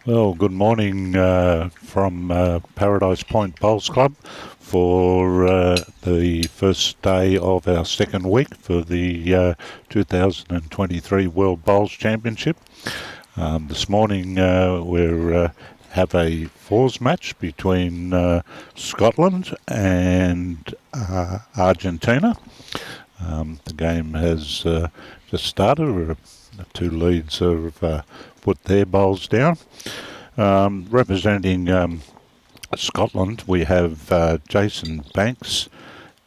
Well, good morning from Paradise Point Bowls Club for the first day of our second week for the 2023 World Bowls Championship. This morning we have a fours match between Scotland and Argentina. The game has just started. The two leads have put their bowls down. Representing Scotland, we have Jason Banks,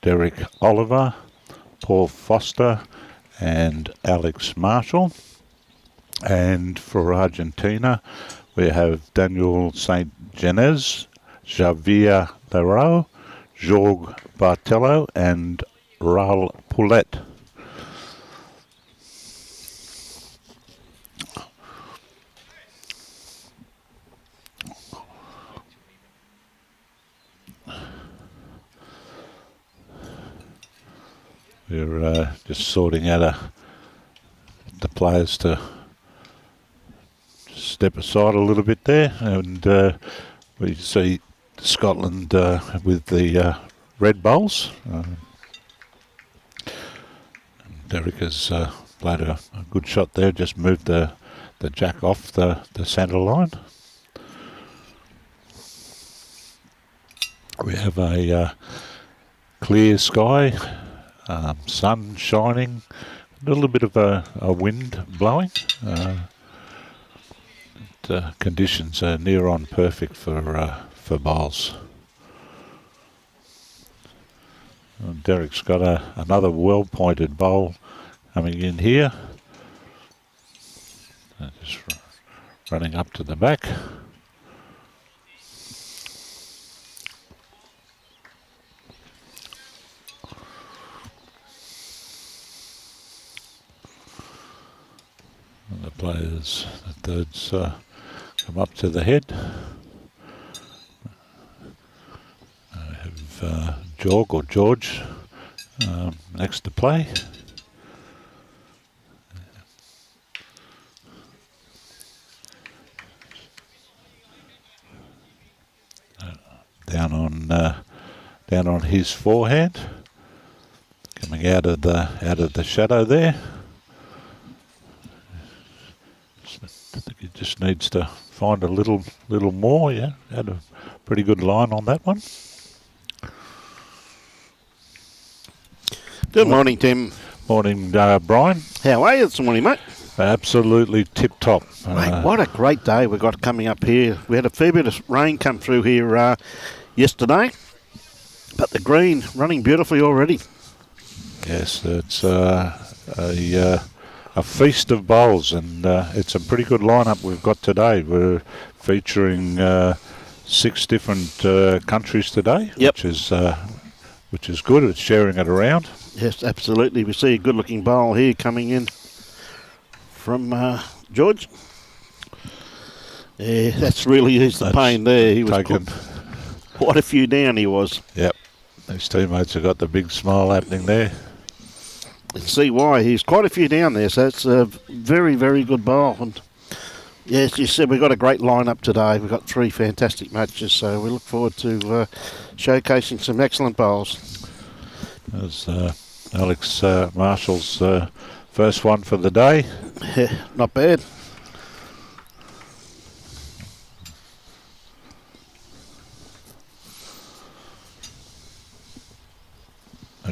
Derek Oliver, Paul Foster and Alex Marshall. And for Argentina, we have Daniel St. Genez, Javier Leroux, Jorge Bartello and Raul Pollet. We're just sorting out the players to step aside a little bit there, and we see Scotland with the red bowls. Derek has played a good shot there, just moved the jack off the centre line. We have a clear sky. Sun shining, a little bit of a wind blowing. Conditions are near on perfect for bowls. Derek's got another well-pointed bowl coming in here. Just running up to the back. The players, the thirds, come up to the head. I have George next to play. Down on his forehand, coming out of the shadow there. I think he just needs to find a little more. Yeah, had a pretty good line on that one. Good morning, Tim. Morning, Brian. How are you this morning, mate? Absolutely tip-top. Mate, what a great day we've got coming up here. We had a fair bit of rain come through here yesterday, but the green running beautifully already. Yes, it's a feast of bowls, and it's a pretty good lineup we've got today. We're featuring 6 different countries today, yep. which is good. It's sharing it around. Yes, absolutely. We see a good-looking bowl here coming in from George. Yeah, that's really is the pain there. He was taking quite a few down. He was. Yep. His teammates have got the big smile happening there. See why. He's quite a few down there, so it's a very, very good bowl. And yes, you said we've got a great lineup today. We've got 3 fantastic matches, so we look forward to showcasing some excellent bowls. There's Alex Marshall's first one for the day. Yeah, not bad.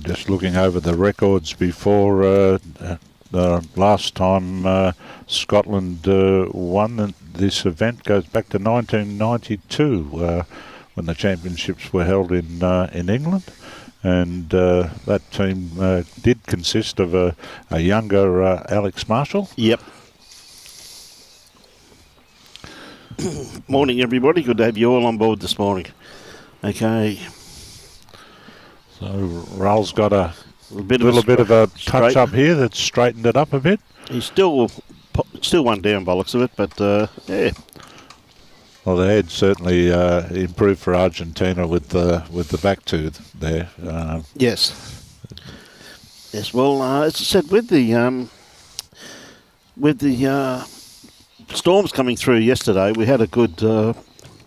Just looking over the records before the last time Scotland won this event goes back to 1992 when the championships were held in England, and that team did consist of a younger Alex Marshall. Yep. Morning, everybody. Good to have you all on board this morning. Okay. So Raul's got a little bit of a touch up here that's straightened it up a bit. He's still one down by the looks of it, but yeah. Well, the head certainly improved for Argentina with the back two there. Yes. Yes. Well, as I said, with the storms coming through yesterday. We had a good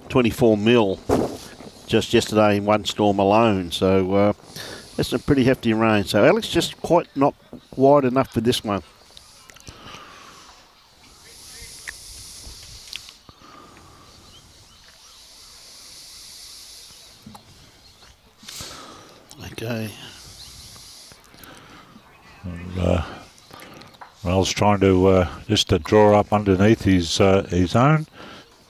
24 mil just yesterday in one storm alone. So that's some pretty hefty rain. So Alex just quite not wide enough for this one. Okay. Raul's trying to just to draw up underneath his own.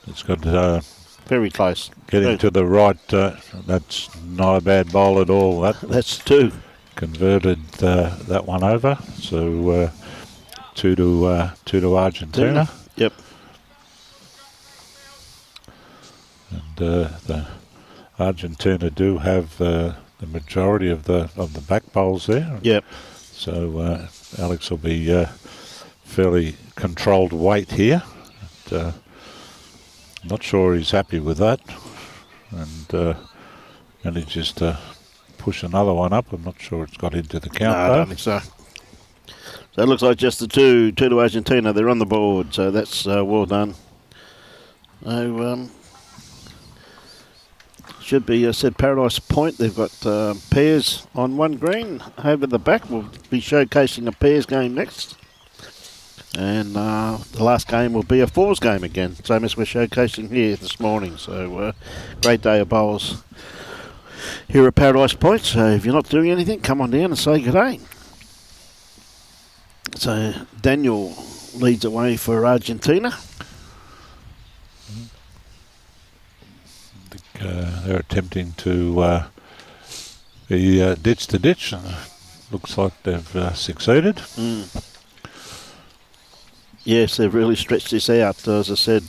It's got very close. Getting to the right. That's not a bad bowl at all. That's two. Converted that one over. So two to Argentina. Yep. And the Argentina do have the majority of the back bowls there. Yep. So Alex will be fairly controlled weight here. But, not sure he's happy with that, and he just push another one up. I'm not sure it's got into the count. No, I don't think so. So it looks like just the two to Argentina. They're on the board, so that's well done. So should be said Paradise Point. They've got pairs on one green. Over the back, we'll be showcasing a pairs game next. And the last game will be a fours game again, same as we're showcasing here this morning. So great day of bowls here at Paradise Point. So if you're not doing anything, come on down and say good day. So Daniel leads away for Argentina. I think they're attempting to be ditch to ditch. Looks like they've succeeded. Yes, they've really stretched this out. As I said,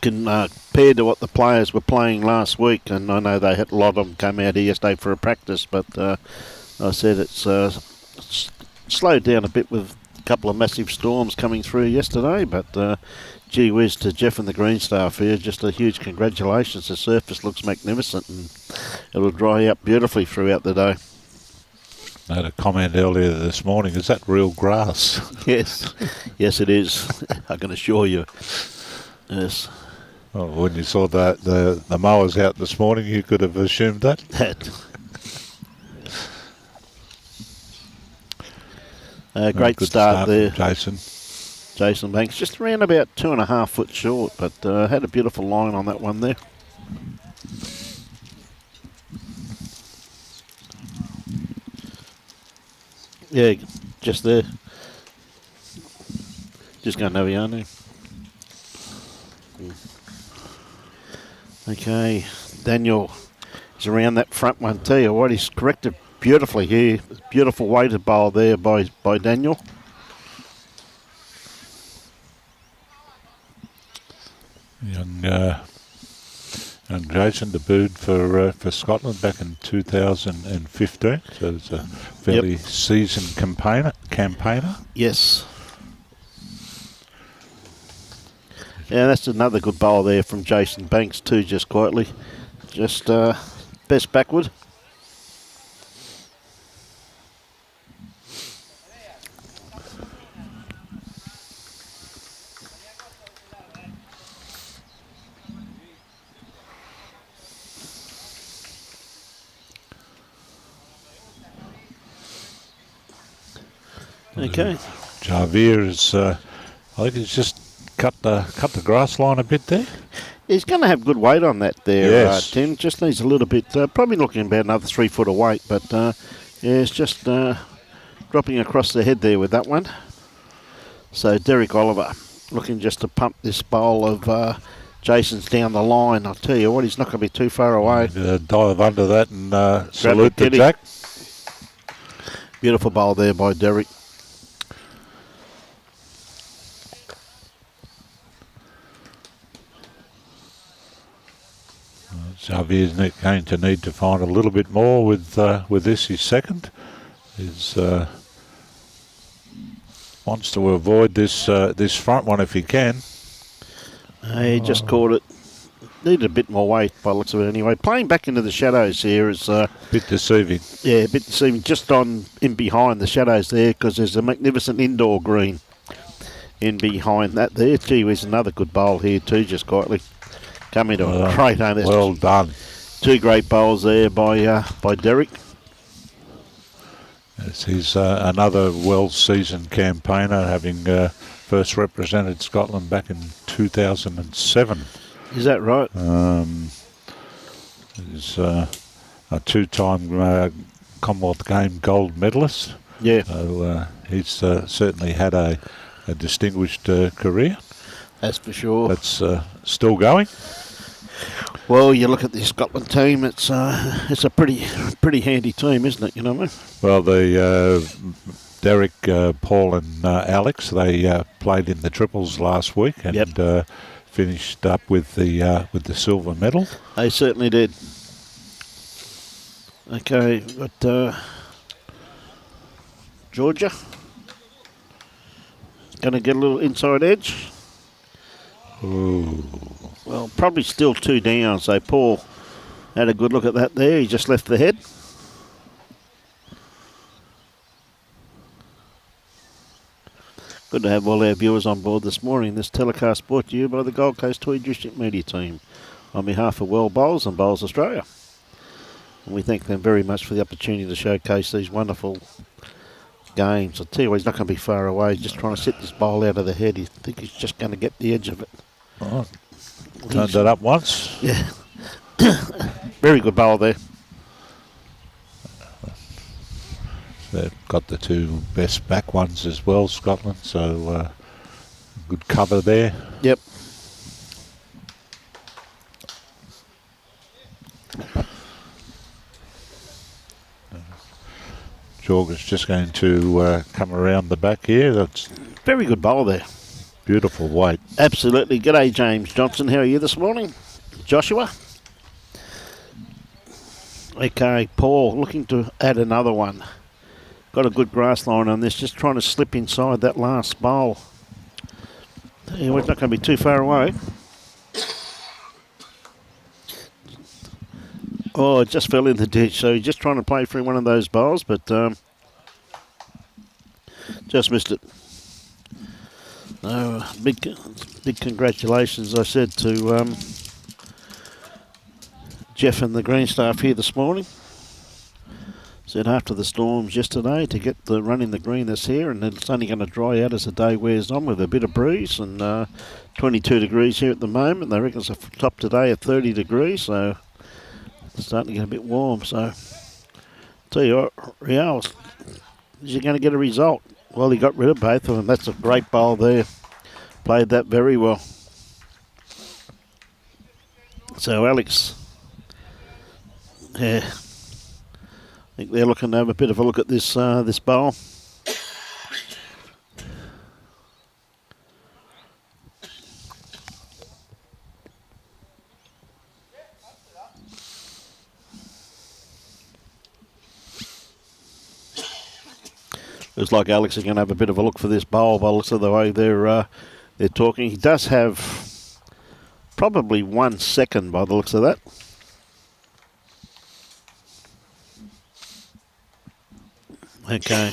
compared to what the players were playing last week, and I know they had a lot of them come out here yesterday for a practice, but I said it's slowed down a bit with a couple of massive storms coming through yesterday, but gee whiz to Jeff and the Green Staff here, just a huge congratulations. The surface looks magnificent and it'll dry out beautifully throughout the day. I had a comment earlier this morning. Is that real grass? Yes. Yes, it is. I can assure you. Yes. Well, when you saw the mowers out this morning, you could have assumed that. Great start there. Jason Banks. Just around about 2.5 foot short, but had a beautiful line on that one there. Yeah, just there. Just going over yonder. Okay, Daniel is around that front one. Tell you what, he's corrected beautifully here. Beautiful weighted bowl there by Daniel. Young Jason debuted for Scotland back in 2015, so it's a fairly seasoned campaigner. Yes. Yeah, that's another good bowl there from Jason Banks too, just quietly. Just best backward. Okay. Javier is, I think he's just cut the grass line a bit there. He's going to have good weight on that there, yes. Tim. Just needs a little bit, probably looking about another 3 foot of weight, but yeah, it's just dropping across the head there with that one. So Derek Oliver looking just to pump this bowl of Jason's down the line. I'll tell you what, he's not going to be too far away. Dive under that and salute the Jack. Beautiful bowl there by Derek. Xavier's going to need to find a little bit more with this. His second. He's wants to avoid this front one if he can. He just caught it. Needed a bit more weight by the looks of it anyway. Playing back into the shadows here is a bit deceiving. Yeah, a bit deceiving. Just on in behind the shadows there because there's a magnificent indoor green in behind that there. Gee whiz, another good bowl here too, just quietly. Coming to a great home. Well done. Two great bowls there by Derek. Yes, he's another well-seasoned campaigner, having first represented Scotland back in 2007. Is that right? He's a two-time Commonwealth Game gold medalist. Yeah. So he's certainly had a distinguished career. That's for sure. That's still going. Well, you look at the Scotland team; it's a pretty handy team, isn't it? You know what I mean? Well, the Derek, Paul, and Alex, they played in the triples last week and finished up with the silver medal. They certainly did. Okay, we've got Georgia. Going to get a little inside edge. Ooh. Well, probably still 2 down, so Paul had a good look at that there. He just left the head. Good to have all our viewers on board this morning. This telecast brought to you by the Gold Coast Tweed District Media Team on behalf of World Bowls and Bowls Australia. And we thank them very much for the opportunity to showcase these wonderful games. I'll tell you what, he's not going to be far away. He's just trying to set this bowl out of the head. I think he's just going to get the edge of it. Oh, turned it up once. Yeah. Very good bowl there. They've got the two best back ones as well, Scotland, so good cover there. Yep. Jorgen's just going to come around the back here. That's very good bowl there. Beautiful weight. Absolutely. G'day, James Johnson. How are you this morning? Joshua? Okay, Paul, looking to add another one. Got a good grass line on this, just trying to slip inside that last bowl. It's not going to be too far away. Oh, it just fell in the ditch, so he's just trying to play through one of those bowls, but just missed it. No, big congratulations, I said, to Jeff and the green staff here this morning. Said after the storms yesterday to get the run in the green this here, and it's only going to dry out as the day wears on with a bit of breeze, and 22 degrees here at the moment. They reckon it's a top today at 30 degrees, so it's starting to get a bit warm. So tell you what, Raul, is you going to get a result? Well, he got rid of both of them. That's a great bowl there. Played that very well. So Alex, yeah, I think they're looking to have a bit of a look at this this bowl. Looks like Alex is going to have a bit of a look for this bowl by the looks of the way they're talking. He does have probably 1 second by the looks of that. Okay,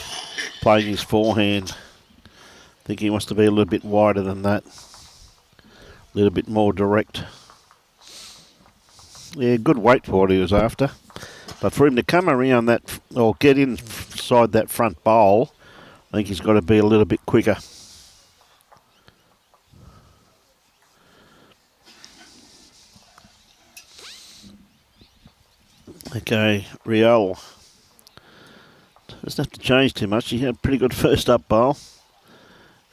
playing his forehand. I think he wants to be a little bit wider than that. A little bit more direct. Yeah, good weight for what he was after. But for him to come around that, or get inside that front bowl, I think he's got to be a little bit quicker. Okay, Raul. Doesn't have to change too much. He had a pretty good first up bowl.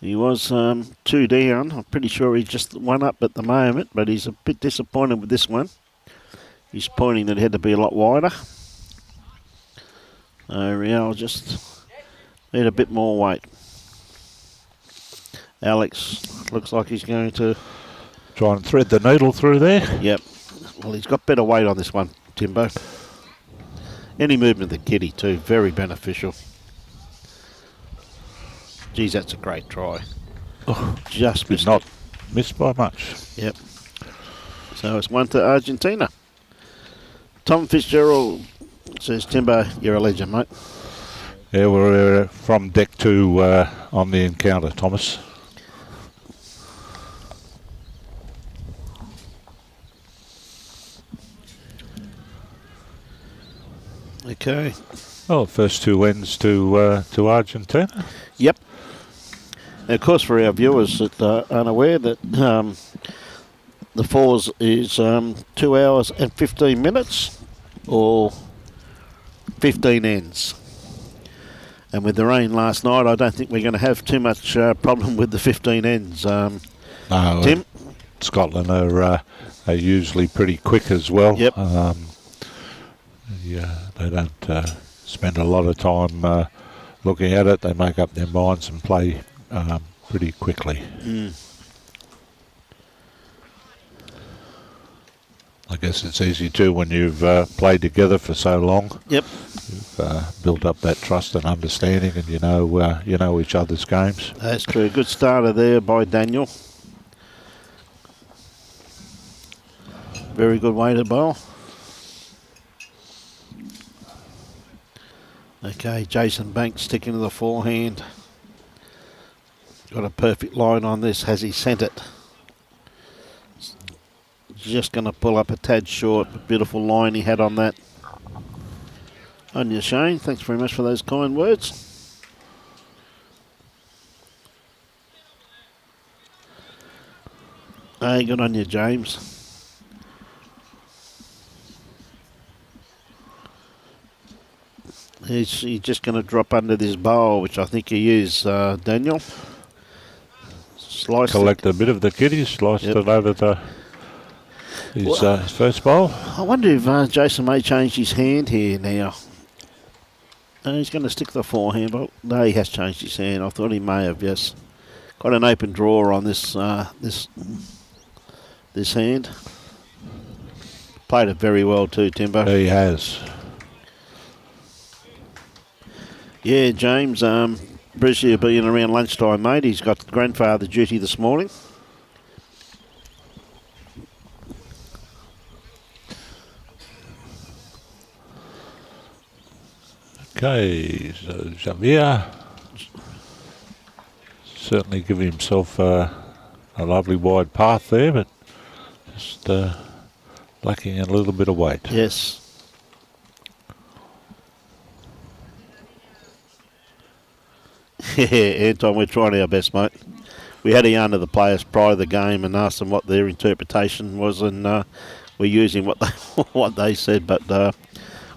He was 2 down. I'm pretty sure he's just 1 up at the moment, but he's a bit disappointed with this one. He's pointing that it had to be a lot wider. Raul just need a bit more weight. Alex looks like he's going to try and thread the needle through there. Yep. Well, he's got better weight on this one, Timbo. Any movement of the kitty too, very beneficial. Geez, that's a great try. Oh, just missed. Not missed by much. Yep. So it's 1 to Argentina. Tom Fitzgerald says, Timbo, you're a legend, mate. Yeah, we're from deck 2 on the encounter, Thomas. Okay. Well, first 2 ends to Argentina. Yep. And of course, for our viewers that are unaware that the fours is 2 hours and 15 minutes or 15 ends. And with the rain last night, I don't think we're going to have too much problem with the 15 ends. No, Tim? Scotland are usually pretty quick as well. Yep. Yeah, they don't spend a lot of time looking at it. They make up their minds and play pretty quickly. I guess it's easy too when you've played together for so long. Yep. You've built up that trust and understanding, and you know each other's games. That's true. Good starter there by Daniel. Very good weighted bowl. Okay, Jason Banks sticking to the forehand. Got a perfect line on this. Has he sent it? Just going to pull up a tad short. Beautiful line he had on that. On you, Shane. Thanks very much for those kind words. Hey, good on you, James. He's just going to drop under this bowl, which I think he is, Daniel. Collect a bit of the kitty, sliced it over to his first bowl. I wonder if Jason may change his hand here now. He's going to stick the forehand, but no, he has changed his hand. I thought he may have, yes. Got an open draw on this this hand. Played it very well too, Timbo. He has. Yeah, James, Bruce will be in around lunchtime, mate. He's got grandfather duty this morning. Okay, so Xavier certainly giving himself a lovely wide path there, but just lacking a little bit of weight. Yes. Yeah, Anton, we're trying our best, mate. We had a yarn to the players prior to the game and asked them what their interpretation was, and we're using what they what they said, but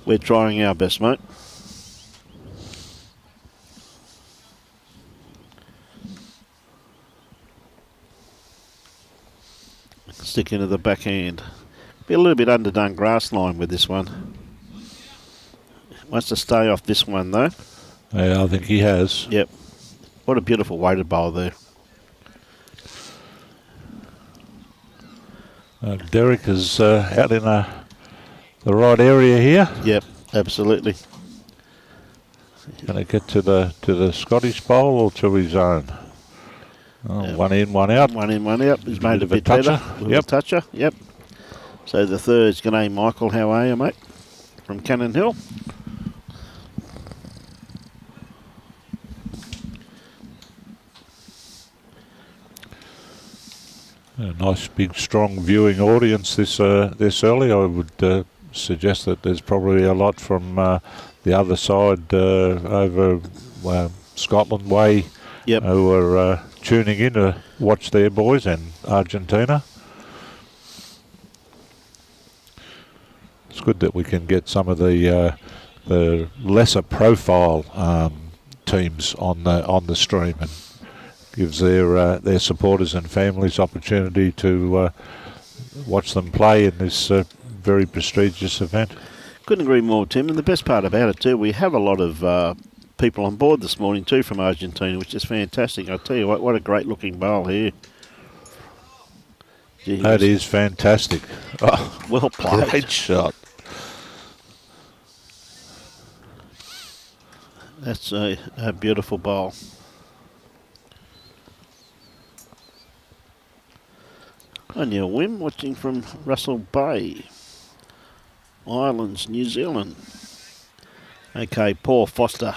we're trying our best, mate. Stick into the backhand. Be a little bit underdone grass line with this one. Wants to stay off this one though. Yeah, I think he has. Yep. What a beautiful weighted bowl there. Derek is out in the right area here. Yep, absolutely. Going to get to the Scottish bowl or to his own. Oh, yep. One in, one out. One in, one out. He's made a bit better. Yep. Toucher. Yep. So the third's G'day Michael. How are you, mate? From Cannon Hill. A nice, big, strong viewing audience this early. I would suggest that there's probably a lot from the other side over Scotland way, who are tuning in to watch their boys, and Argentina. It's good that we can get some of the lesser profile teams on the stream, and gives their supporters and families opportunity to watch them play in this very prestigious event. Couldn't agree more, Tim. And the best part about it too, we have a lot of people on board this morning too from Argentina, which is fantastic. I tell you what a great looking bowl here. Jeez. That is fantastic. Oh, well played. Great shot. That's a beautiful bowl. On your whim, watching from Russell Bay, Islands, New Zealand. Okay, Paul Foster.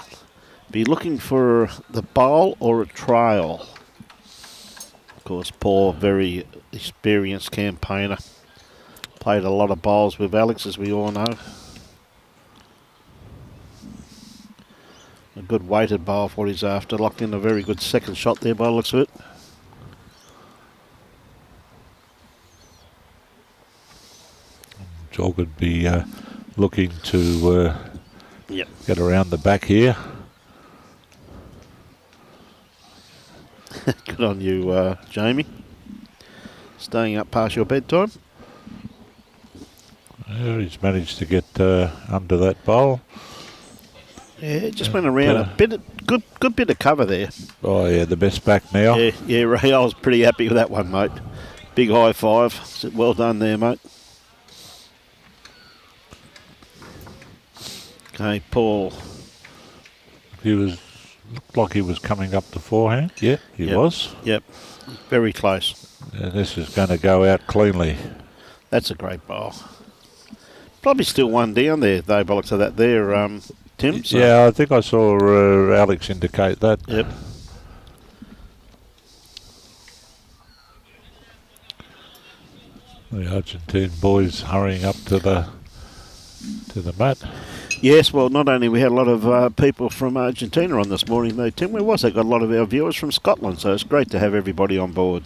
Be looking for the bowl or a trail. Of course, Paul, very experienced campaigner. Played a lot of bowls with Alex, as we all know. A good weighted bowl for what he's after. Locked in a very good second shot there by the looks of it. Jog would be looking to get around the back here. Good on you, Jamie. Staying up past your bedtime. Yeah, he's managed to get under that bowl. Yeah, just went around a bit, good bit of cover there. Oh yeah, the best back now. Yeah, Ray, I was pretty happy with that one, mate. Big high five. Well done there, mate. Okay, Paul. Looked like he was coming up the forehand. Yeah, he was. Yep, very close. And this is going to go out cleanly. That's a great bowl. Probably still one down there, though, by the looks of that there, Tim. So. Yeah, I think I saw Alex indicate that. Yep. The Argentine boys hurrying up to the mat. Yes, well, not only we had a lot of people from Argentina on this morning, though, Tim. Where was they? Got a lot of our viewers from Scotland, so it's great to have everybody on board.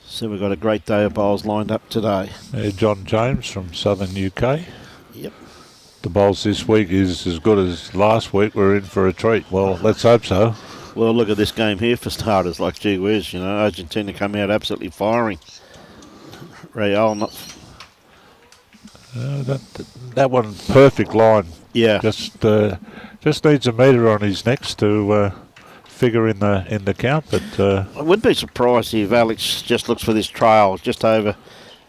So we've got a great day of bowls lined up today. John James from Southern UK. Yep. The bowls this week is as good as last week. We're in for a treat. Well, let's hope so. Well, look at this game here for starters. Like, gee whiz, Argentina come out absolutely firing. Raul not... That one, perfect line. Yeah. Just needs a metre on his necks to figure in the count. But I wouldn't be surprised if Alex just looks for this trail just over.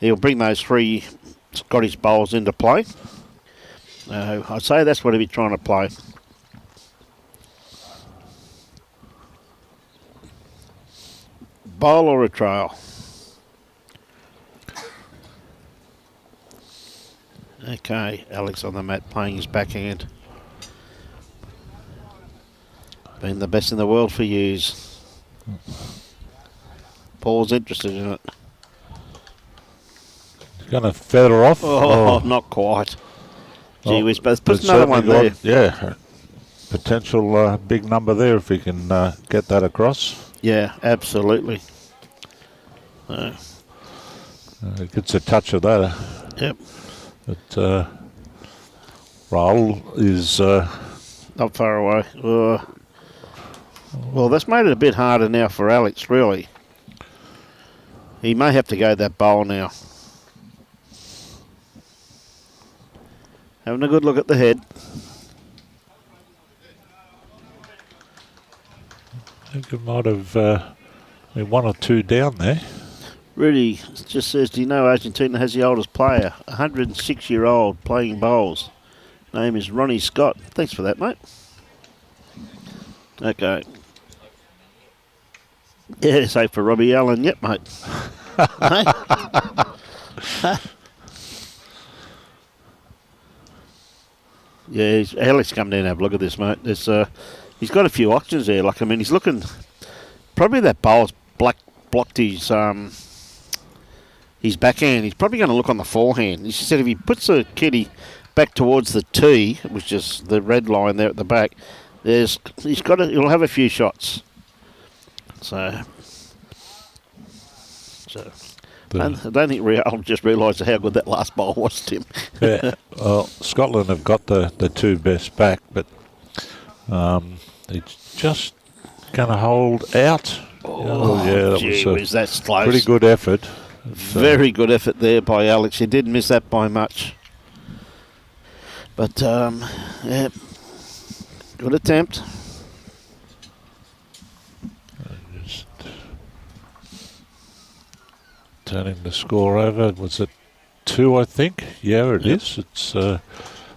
He'll bring those three Scottish bowls into play. I'd say that's what he'll be trying to play. Bowl or a trail? Okay, Alex on the mat playing his backhand. Been the best in the world for years. Paul's interested in it. He's going to feather off. Oh, not quite. Gee whiz, but put another one there. Yeah, potential big number there if he can get that across. Yeah, absolutely. Gets a touch of that. Yep. But Raul is... not far away. Well, that's made it a bit harder now for Alex, really. He may have to go that bowl now. Having a good look at the head. I think it might have been one or two down there. Rudy just says, do you know Argentina has the oldest player? 106-year-old playing bowls. Name is Ronnie Scott. Thanks for that, mate. Okay. Yeah, say for Robbie Allen. Yep, mate. Yeah, Alex come down and have a look at this, mate. There's, he's got a few options there. Like, I mean, he's looking... Probably that bowl's blocked his backhand. He's probably going to look on the forehand. He said if he puts the kitty back towards the tee, which is the red line there at the back, he'll have a few shots. So I don't think Raul just realised how good that last bowl was, Tim. Yeah, well, Scotland have got the two best back, but it's just going to hold out. Oh, yeah, that's close. Pretty good effort. Very good effort there by Alex. He didn't miss that by much. But, yeah, good attempt. Just turning the score over. Was it 2, I think? Yeah, it is. It's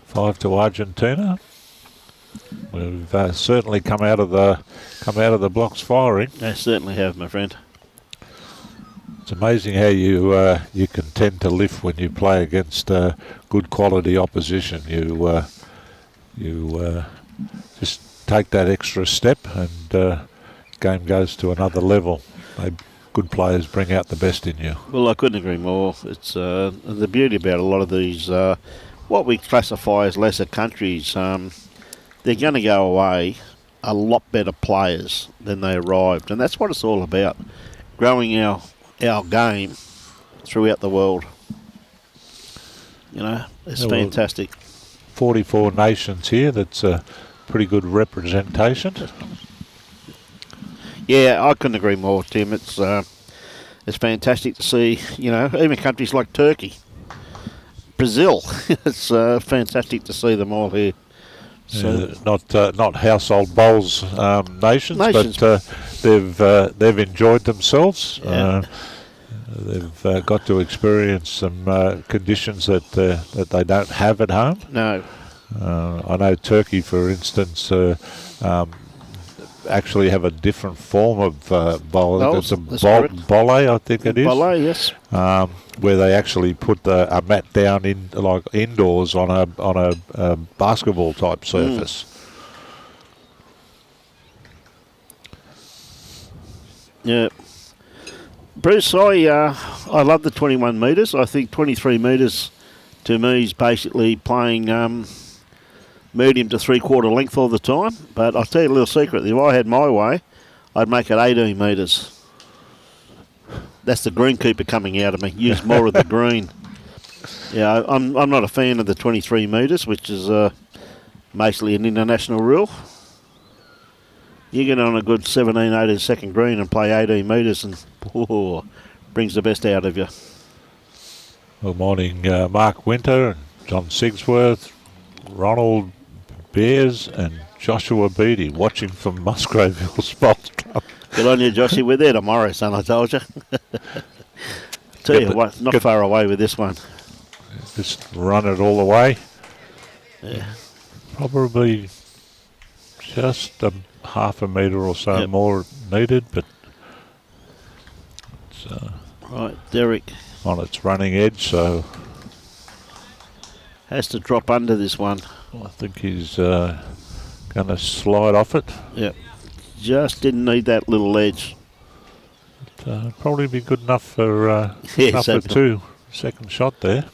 5 to Argentina. We've certainly come out of the blocks firing. They certainly have, my friend. It's amazing how you can tend to lift when you play against good quality opposition. You just take that extra step, and game goes to another level. Good players bring out the best in you. Well, I couldn't agree more. It's the beauty about a lot of these what we classify as lesser countries. They're they're going to go away a lot better players than they arrived. And that's what it's all about, growing our game throughout the world. You know, it's fantastic. 44 nations here. That's a pretty good representation. Yeah, I couldn't agree more, Tim. It's fantastic to see, you know, even countries like Turkey, Brazil. It's fantastic to see them all here. So Not household bowls nations, but they've enjoyed themselves. Yeah. They've got to experience some conditions that they don't have at home. No. I know Turkey, for instance, actually have a different form of bowl. It's a bolle, I think it is. Bolle, yes. Where they actually put a mat down in like indoors on a basketball type surface. Yeah. Bruce, I love the 21 metres. I think 23 metres to me is basically playing medium to three-quarter length all the time. But I'll tell you a little secret. If I had my way, I'd make it 18 metres. That's the greenkeeper coming out of me. Use more of the green. Yeah, I'm not a fan of the 23 metres, which is basically an international rule. You get on a good 17, 18 second green and play 18 metres and brings the best out of you. Good morning, Mark Winter, John Sigsworth, Ronald Bears and Joshua Beattie watching from Musgrave Hill Sports Club. Good on you, Joshy. We're there tomorrow, son, I told you. Tell you what, not far away with this one. Just run it all the way. Yeah. Probably just half a metre or so more needed, but it's right, Derek on its running edge, so has to drop under this one. I think he's going to slide off it. Yep. Just didn't need that little edge. Probably be good enough for two. Second shot there.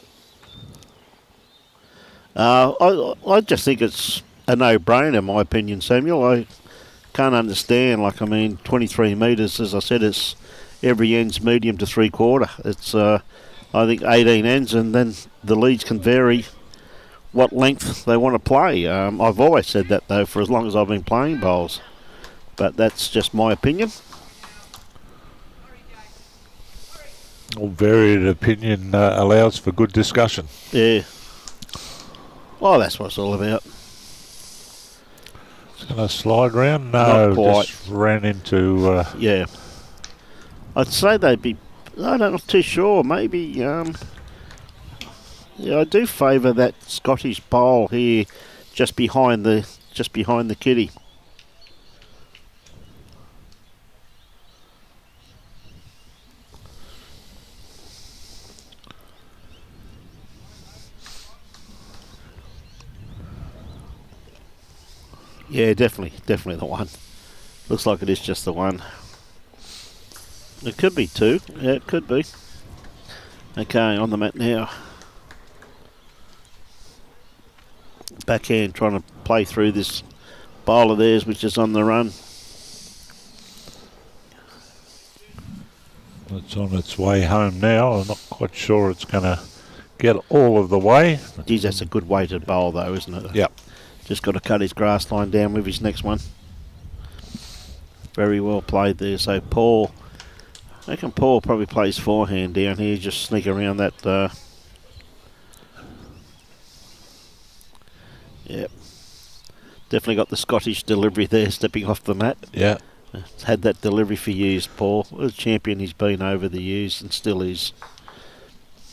I just think it's a no-brainer, in my opinion, Samuel. I can't understand. 23 metres, as I said, it's every end's medium to three-quarter. It's, I think, 18 ends, and then the leads can vary what length they want to play. I've always said that, though, for as long as I've been playing bowls. But that's just my opinion. Well, varied opinion allows for good discussion. Yeah. Well, that's what it's all about. It's going to slide round? No, not quite. Just ran into... yeah. I'd say they'd be... I'm not too sure. Maybe... yeah, I do favour that Scottish bowl here just behind the kitty. Yeah, definitely the one. Looks like it is just the one. It could be two. Yeah, it could be. Okay, on the mat now. Backhand trying to play through this bowl of theirs, which is on the run. It's on its way home now. I'm not quite sure it's going to get all of the way. Geez, that's a good weighted bowl, though, isn't it? Yep. Just got to cut his grass line down with his next one. Very well played there. So Paul, I reckon Paul probably plays forehand down here, just sneak around that. Yep. Definitely got the Scottish delivery there, stepping off the mat. Yeah. Had that delivery for years, Paul. A champion he's been over the years and still is.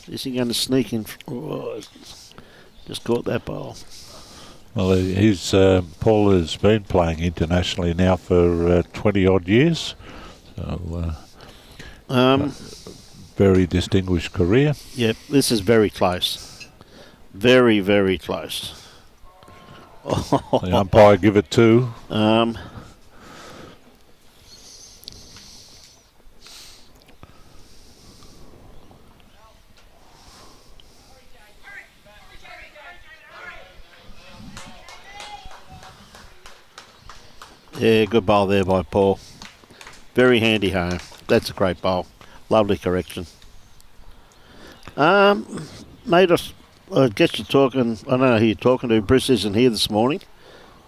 Is he going to sneak in? Oh, just caught that ball. Well, Paul has been playing internationally now for 20 odd years. So, very distinguished career. Yep, this is very close. Very, very close. The umpire give it two. Yeah, good bowl there by Paul. Very handy home. That's a great bowl. Lovely correction. Mate, I guess you're talking, I don't know who you're talking to. Bruce isn't here this morning.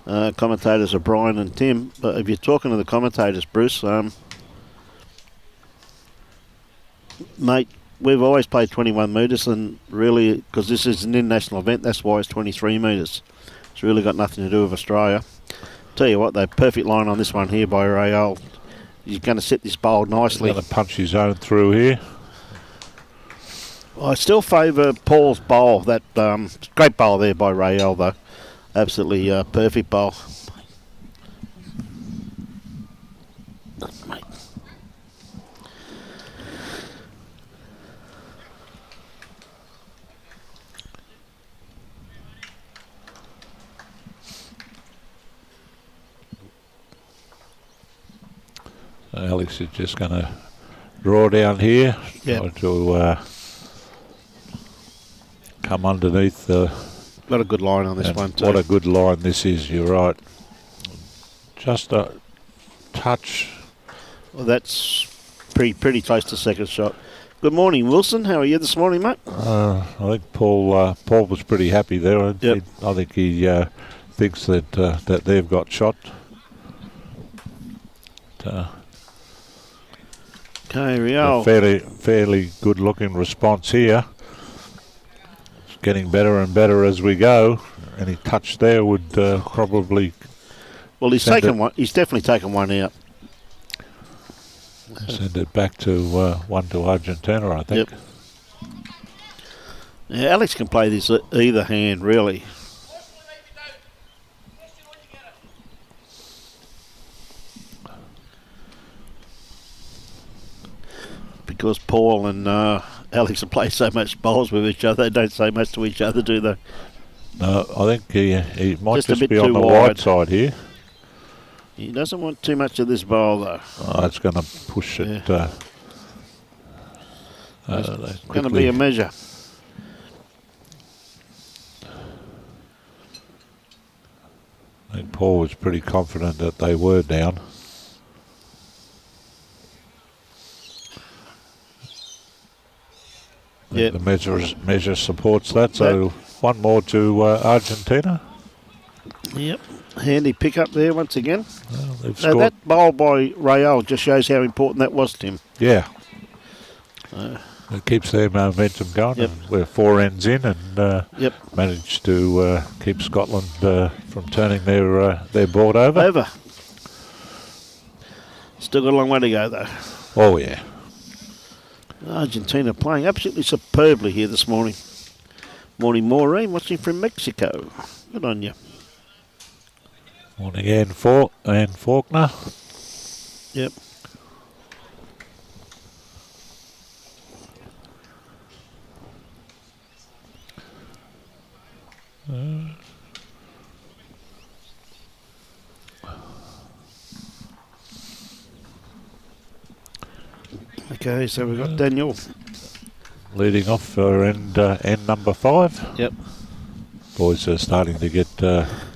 Commentators are Brian and Tim. But if you're talking to the commentators, Bruce, mate, we've always played 21 metres, and really, because this is an international event, that's why it's 23 metres. It's really got nothing to do with Australia. Tell you what, though, perfect line on this one here by Raul. He's going to set this bowl nicely. He's going to punch his own through here. I still favour Paul's bowl. That great bowl there by Raul, though. Absolutely perfect bowl. Mate. Alex is just going to draw down here. Yep. Try to come underneath the... Got a good line on this one too. What a good line this is, you're right. Just a touch. Well, that's pretty close to second shot. Good morning, Wilson. How are you this morning, mate? I think Paul was pretty happy there. Yep. I think he thinks that they've got shot. Okay, Rio. Fairly good looking response here. It's getting better and better as we go. Any touch there would probably... Well, he's taken one. He's definitely taken one out. Send it back to 1 Argentina, I think. Yep. Yeah, Alex can play this either hand, really. Because Paul and Alex have played so much bowls with each other, they don't say much to each other, do they? No, I think he might Just a bit be on too the wide. wide side here. He doesn't want too much of this bowl, though. Oh, it's going to push it. Yeah. It's going to be a measure. I think Paul was pretty confident that they were down. Yeah. The measure supports that, so one more to Argentina. Yep. Handy pick up there once again. Well, they've Now scored. that bowl by Raul just shows how important that was to him. Yeah. It keeps their momentum going. Yep. And we're 4 ends in and Yep. managed to keep Scotland from turning their board over. Over. Still got a long way to go, though. Oh, yeah. Argentina playing absolutely superbly here this morning. Morning, Maureen, watching from Mexico. Good on you. Morning, Anne Faulkner. Yep. Okay, so we've got Daniel. Leading off for end number 5. Yep. Boys are starting to get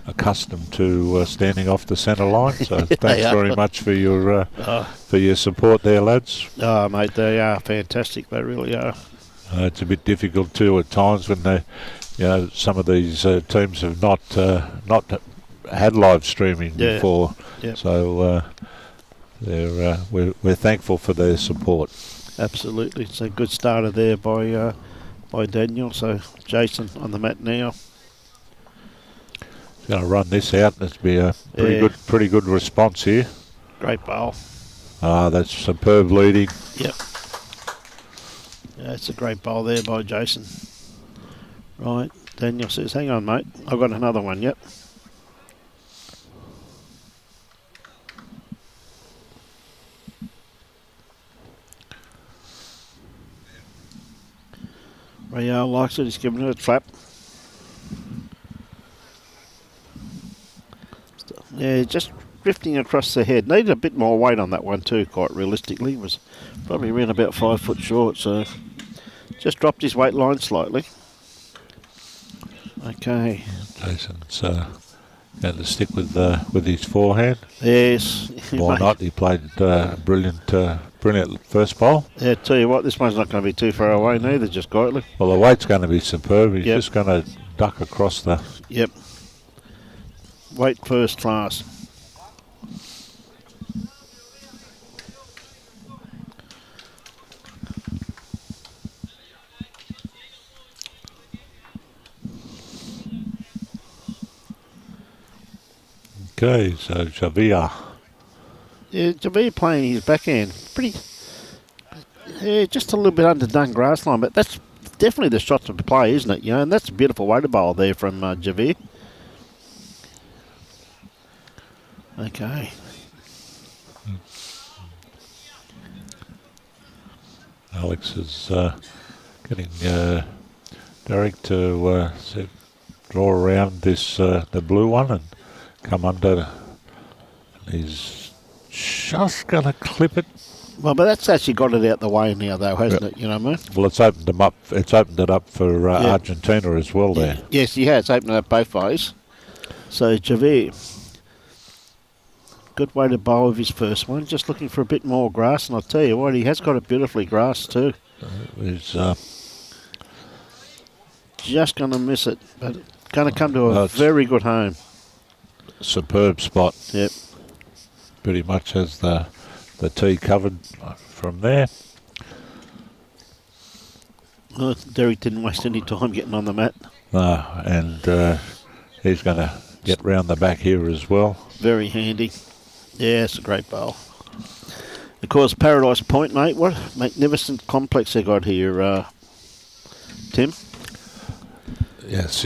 accustomed to standing off the centre line, so thanks are. very much for your support there, lads. Oh, mate, they are fantastic. They really are. It's a bit difficult too at times when some of these teams have not had live streaming before, Yep. so we're thankful for their support. Absolutely. It's a good starter there by Daniel. So Jason on the mat now. Going to run this out. That's be a pretty good response here. Great bowl. That's superb leading. Yep. Yeah, it's a great bowl there by Jason. Right. Daniel says, hang on, mate. I've got another one. Yep. Raul likes it. He's giving it a trap. Yeah, just drifting across the head. Needed a bit more weight on that one too, quite realistically. It was probably around about 5 foot short, so just dropped his weight line slightly. Okay. Jason's Going to stick with his forehand. Yes. Why not? He played brilliant first bowl. Yeah, tell you what, this one's not going to be too far away neither, just quietly. Well, the weight's going to be superb. He's just going to duck across the... Yep. Weight first class. Okay, so Javier. Yeah, Javier playing his backhand. Pretty... Yeah, just a little bit underdone grass line, but that's definitely the shot to play, isn't it? You know, and that's a beautiful way to bowl there from Javier. Okay. Alex is getting Derek to draw around this the blue one and come under. He's just going to clip it. Well, but that's actually got it out the way now, though, hasn't it? You know what I mean? Well, it's opened them up. It's opened it up for Argentina as well. There. Yes, he has opened it up both ways. So Javier, good way to bowl with his first one. Just looking for a bit more grass, and I'll tell you what, he has got it beautifully grassed too. He's just going to miss it, but going to come to a very good home. Superb spot. Yep. Pretty much has the tee covered from there. Well, Derek didn't waste any time getting on the mat. No, and he's going to get round the back here as well. Very handy. Yeah, it's a great bowl. Of course, Paradise Point, mate. What a magnificent complex they got here, Tim. Yes,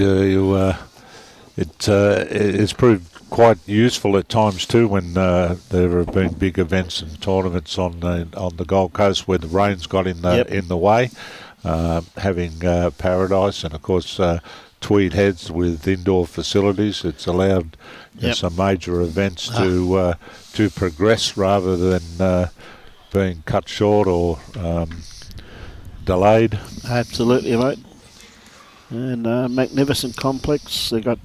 it's proved quite useful at times too when there have been big events and tournaments on the Gold Coast where the rain's got in the way. Having Paradise and of course Tweed Heads with indoor facilities, it's allowed some major events to progress rather than being cut short or delayed. Absolutely, mate. And magnificent complex. They got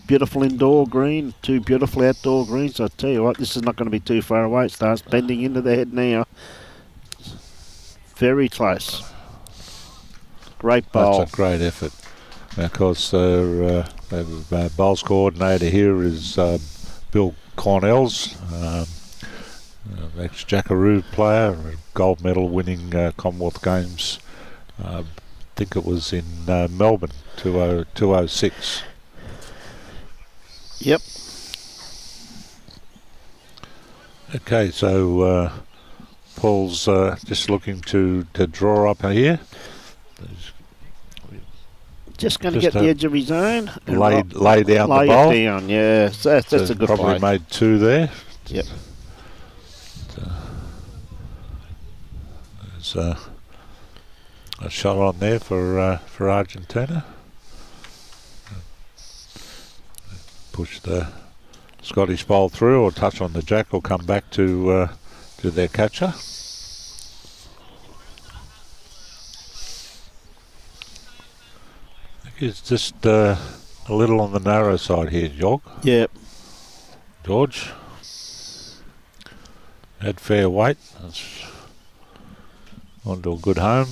beautiful indoor green, 2 beautiful outdoor greens. I tell you what, this is not going to be too far away. It starts bending into the head now. Very close. Great bowl. That's a great effort. And of course, the bowls coordinator here is Bill Cornells, ex-Jackaroo player, gold medal winning Commonwealth Games. I think it was in Melbourne, 2006. Yep. Okay, so Paul's just looking to draw up here. Just going to get the edge of his own. Lay down the bowl. Lay it down, yeah. That's a good probably play. Made 2 there. Yep. There's a shot on there for Argentina. Push the Scottish bowl through or touch on the jack or come back to their catcher. I think it's just a little on the narrow side here, Yep. George. Had fair weight. That's onto a good home.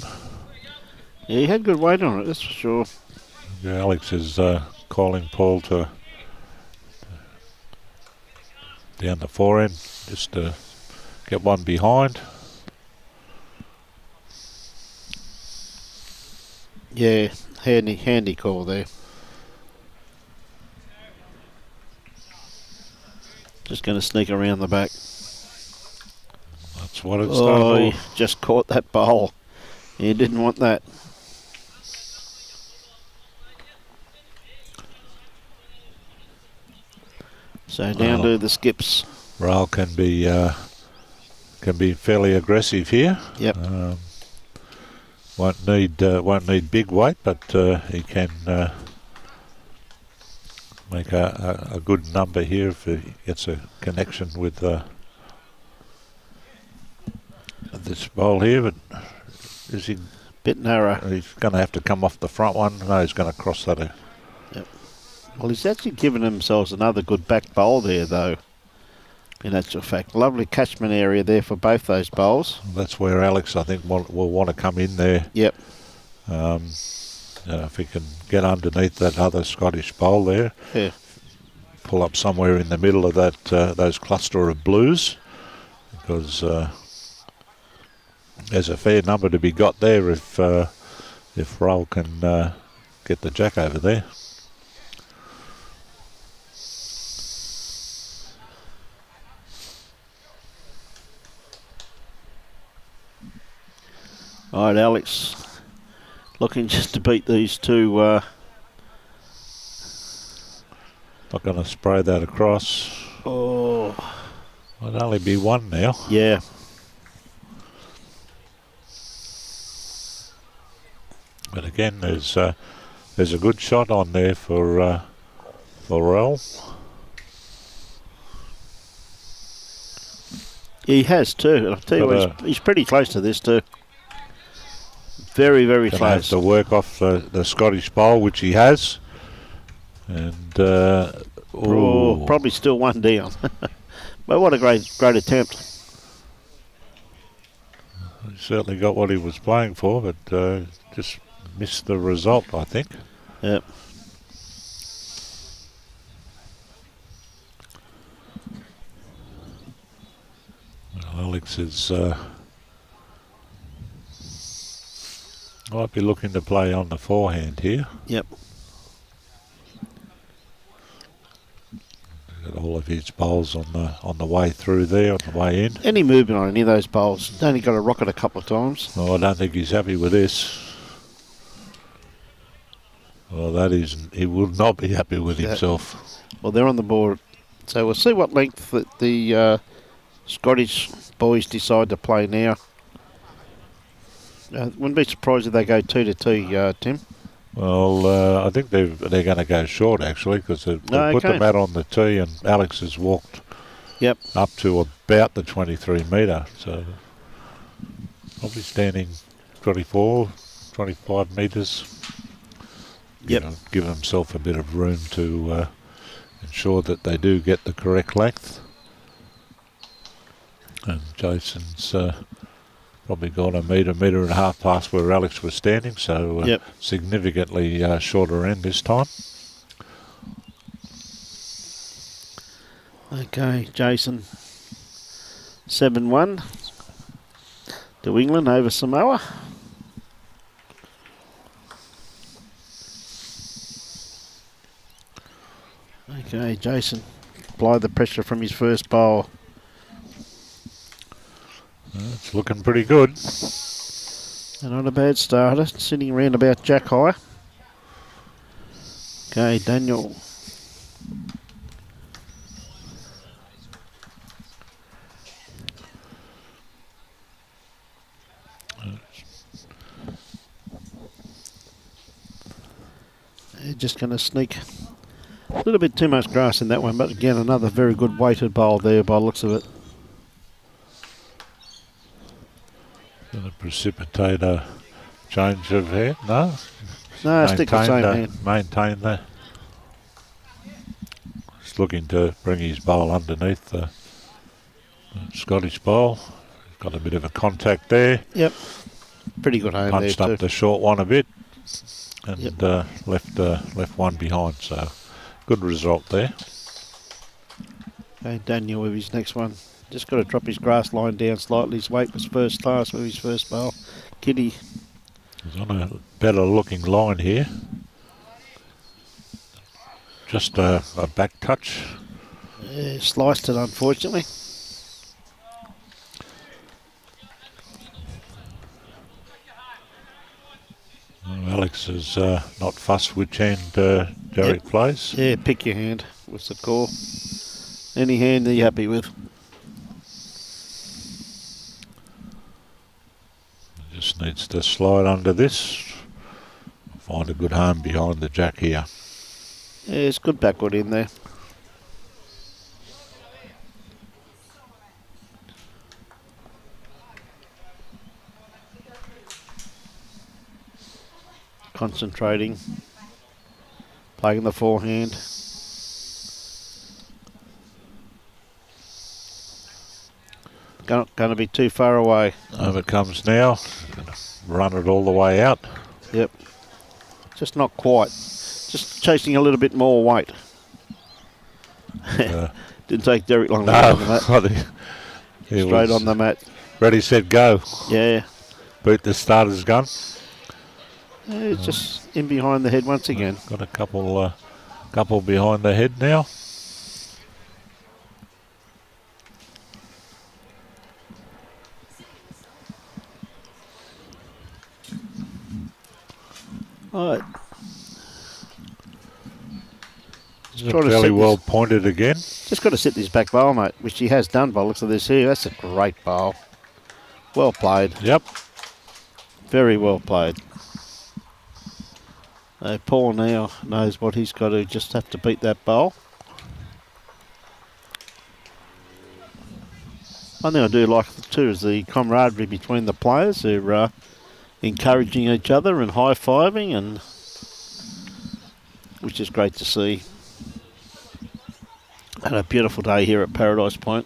Yeah, he had good weight on it, that's for sure. Yeah, Alex is calling Paul to down the forehand just to get one behind. Yeah, handy call there. Just going to sneak around the back. That's what it's Oh, done. he just caught that bowl. He didn't want that. So down to the skips. Raul can be fairly aggressive here. Yep. Won't need big weight, but he can make a good number here if he gets a connection with this bowl here. But is he Bit narrow. He's going to have to come off the front one. No, he's going to cross that. Yep. Well, he's actually given themselves another good back bowl there, though. In actual fact, lovely catchment area there for both those bowls. That's where Alex, I think, will want to come in there. Yep. If he can get underneath that other Scottish bowl there, Yeah. pull up somewhere in the middle of that those cluster of blues, because there's a fair number to be got there if Raul can get the jack over there. All right, Alex. Looking just to beat these two. Not going to spray that across. Oh. It'll only be one now. Yeah. But again, there's a good shot on there for Raul. He has too. I'll tell you what, he's pretty close to this too. Very, very Gonna have close. to work off the Scottish bowl, which he has. And probably still one down. But what a great attempt. He certainly got what he was playing for, but just missed the result, I think. Yep. Well, Alex is might be looking to play on the forehand here. Yep. Got all of his bowls on the way through there, on the way in. Any movement on any of those bowls? Only got to rock it a couple of times. Oh, I don't think he's happy with this. Well, that isn't. He will not be happy with himself. Well, they're on the board, so we'll see what length that the Scottish boys decide to play now. Wouldn't be surprised if they go 2-2, Tim. Well, I think they're going to go short, actually, because they've put the mat on the tee and Alex has walked up to about the 23 metre. So probably standing 24, 25 metres. Yep. Give himself a bit of room to ensure that they do get the correct length. And Jason's probably gone a metre and a half past where Alex was standing, so significantly shorter end this time. Okay, Jason. 7-1 to England over Samoa. Okay, Jason. Apply the pressure from his first bowl. It's looking pretty good. And not a bad starter, sitting around about jack high. Okay, Daniel. They're just going to sneak a little bit too much grass in that one, but again, another very good weighted bowl there by the looks of it. Going to precipitate a change of hand? No? No, stick the same hand. Maintain that. Just looking to bring his bowl underneath the Scottish bowl. Got a bit of a contact there. Yep. Pretty good aim Punched there too. up the short one a bit and left one behind. So good result there. Okay, Daniel with his next one. Just got to drop his grass line down slightly. His weight was first class with his first bowl. Kitty. He's on a better looking line here. Just a back touch. Yeah, sliced it, unfortunately. Well, Alex is not fussed which hand Derek plays. Yeah, pick your hand was the call. Any hand that you're happy with. Just needs to slide under this. Find a good home behind the jack here. Yeah, it's good backward in there. Concentrating. Playing the forehand. Going to be too far away. Over it comes now. Run it all the way out. Yep. Just not quite. Just chasing a little bit more weight. Didn't take Derek long to get on the mat. Straight on the mat. Ready, set, go. Yeah. Boot the starter's gun. Yeah, just in behind the head once again. Got a couple behind the head now. All right. Fairly well pointed again. Just got to sit this back bowl, mate, which he has done by the looks of this here. That's a great bowl. Well played. Yep. Very well played. Paul now knows what he's got to just have to beat that bowl. One thing I do like too is the camaraderie between the players who are encouraging each other and high-fiving, and which is great to see. And a beautiful day here at Paradise Point.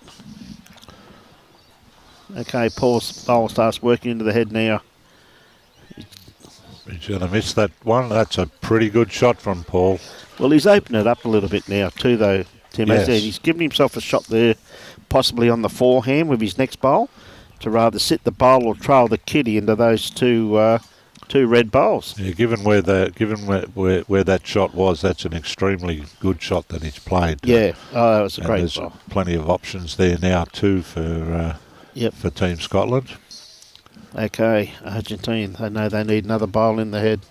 Okay, Paul's bowl starts working into the head now. He's going to miss that one. That's a pretty good shot from Paul. Well, he's opened it up a little bit now too, though, Tim. Yes. As I said, he's given himself a shot there, possibly on the forehand with his next bowl, to rather sit the bowl or trail the kitty into those two red bowls. Yeah, given where that shot was, that's an extremely good shot that he's played. Yeah, that was a and great there's bowl. plenty of options there now too for Team Scotland. Okay, Argentina, they know they need another bowl in the head.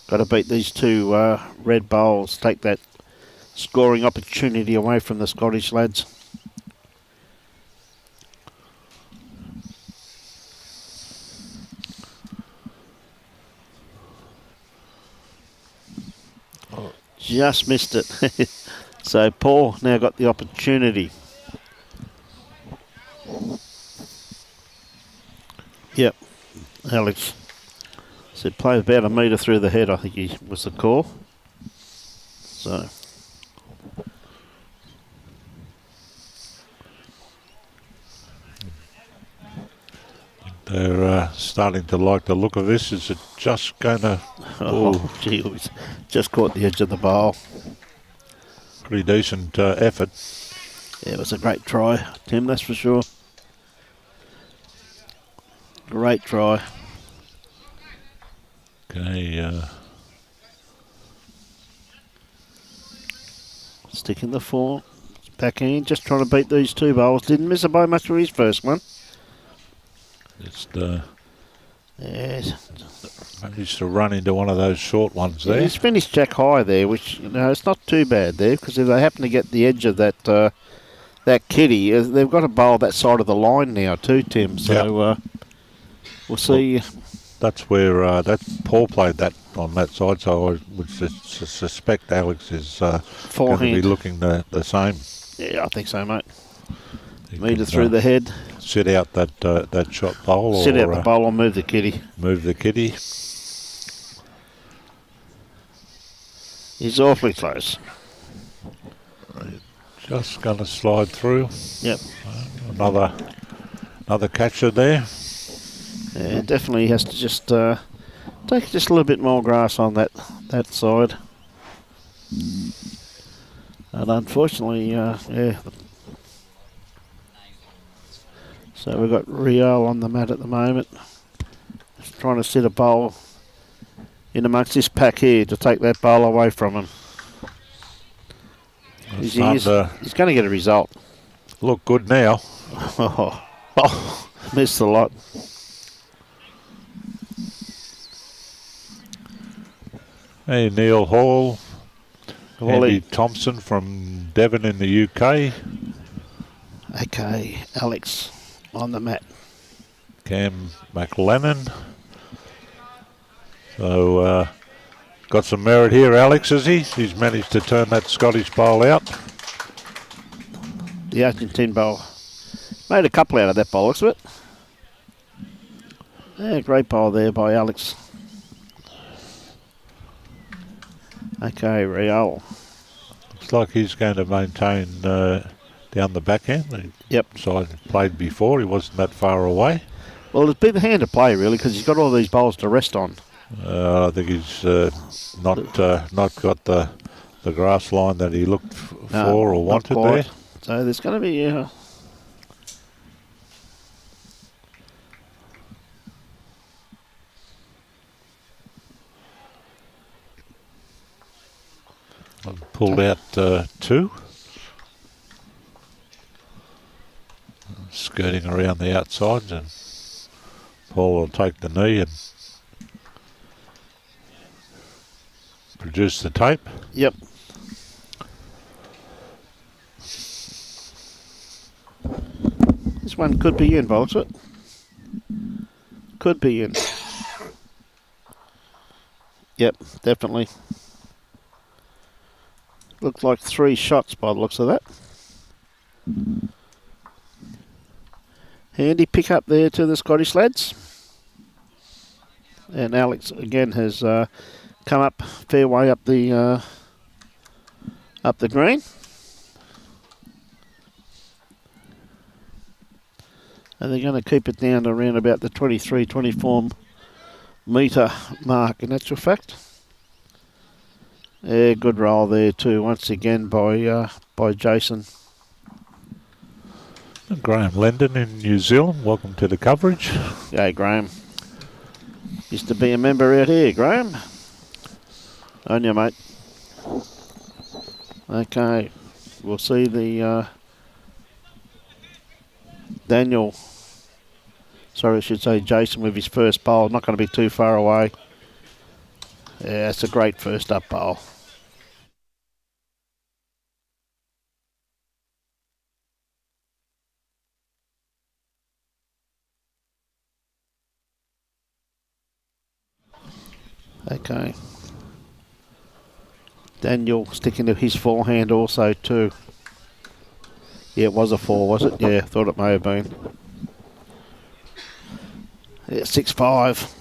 Got to beat these two red bowls, take that scoring opportunity away from the Scottish lads. Just missed it. So Paul now got the opportunity. Yep, Alex said play about a metre through the head, I think he was the call. So They're starting to like the look of this. Is it just going to... oh, gee whiz. Just caught the edge of the bowl. Pretty decent effort. Yeah, it was a great try, Tim, that's for sure. Great try. Okay. Sticking the four. Backhand, just trying to beat these two bowls. Didn't miss it by much for his first one. Just managed to run into one of those short ones there. He's finished jack high there, which, you know, it's not too bad there, because if they happen to get the edge of that that kitty, they've got to bowl that side of the line now too, Tim. So we'll see. Well, that's where Paul played that on that side, so I would suspect Alex is going to be looking the same. Yeah, I think so, mate. He Metre can, through the head. Sit out that shot bowl. Sit out the bowl or move the kitty. Move the kitty. He's awfully close. Just going to slide through. Yep. Another catcher there. Yeah, definitely has to just take just a little bit more grass on that side. And unfortunately, yeah. So we've got Raul on the mat at the moment. Just trying to sit a bowl in amongst this pack here to take that bowl away from him. He's going to get a result. Look good now. Oh, missed a lot. Hey, Neil Hall. Wally. Andy Thompson from Devon in the UK. Okay, Alex on the mat. Cam McLennan. So, got some merit here, Alex, has he? He's managed to turn that Scottish bowl out. The Argentine bowl. Made a couple out of that bowl, looks of it. Yeah, great bowl there by Alex. Okay, Raul. Looks like he's going to maintain down the backhand. Yep. Side played before. He wasn't that far away. Well, it's been the hand to play, really, because he's got all these bowls to rest on. I think he's not got the grass line that he looked for or wanted there. So there's going to be... Pulled out 2. Skirting around the outside, and Paul will take the knee and produce the tape. Yep. This one could be in, Bolter. Could be in. Yep, definitely. Looks like 3 shots by the looks of that. Handy pick up there to the Scottish lads. And Alex again has come up fair way up the green. And they're going to keep it down to around about the 23, 24 metre mark in actual fact. Yeah, good roll there too, once again by Jason. Graham Lendon in New Zealand, welcome to the coverage. Yeah, Graham. Used to be a member out here, Graham. On you, mate. Okay, we'll see the Daniel, sorry I should say Jason with his first bowl, not going to be too far away. Yeah, it's a great first up bowl. Okay. Daniel sticking to his forehand also too. Yeah, it was a 4, was it? Yeah, thought it may have been. Yeah, 6-5.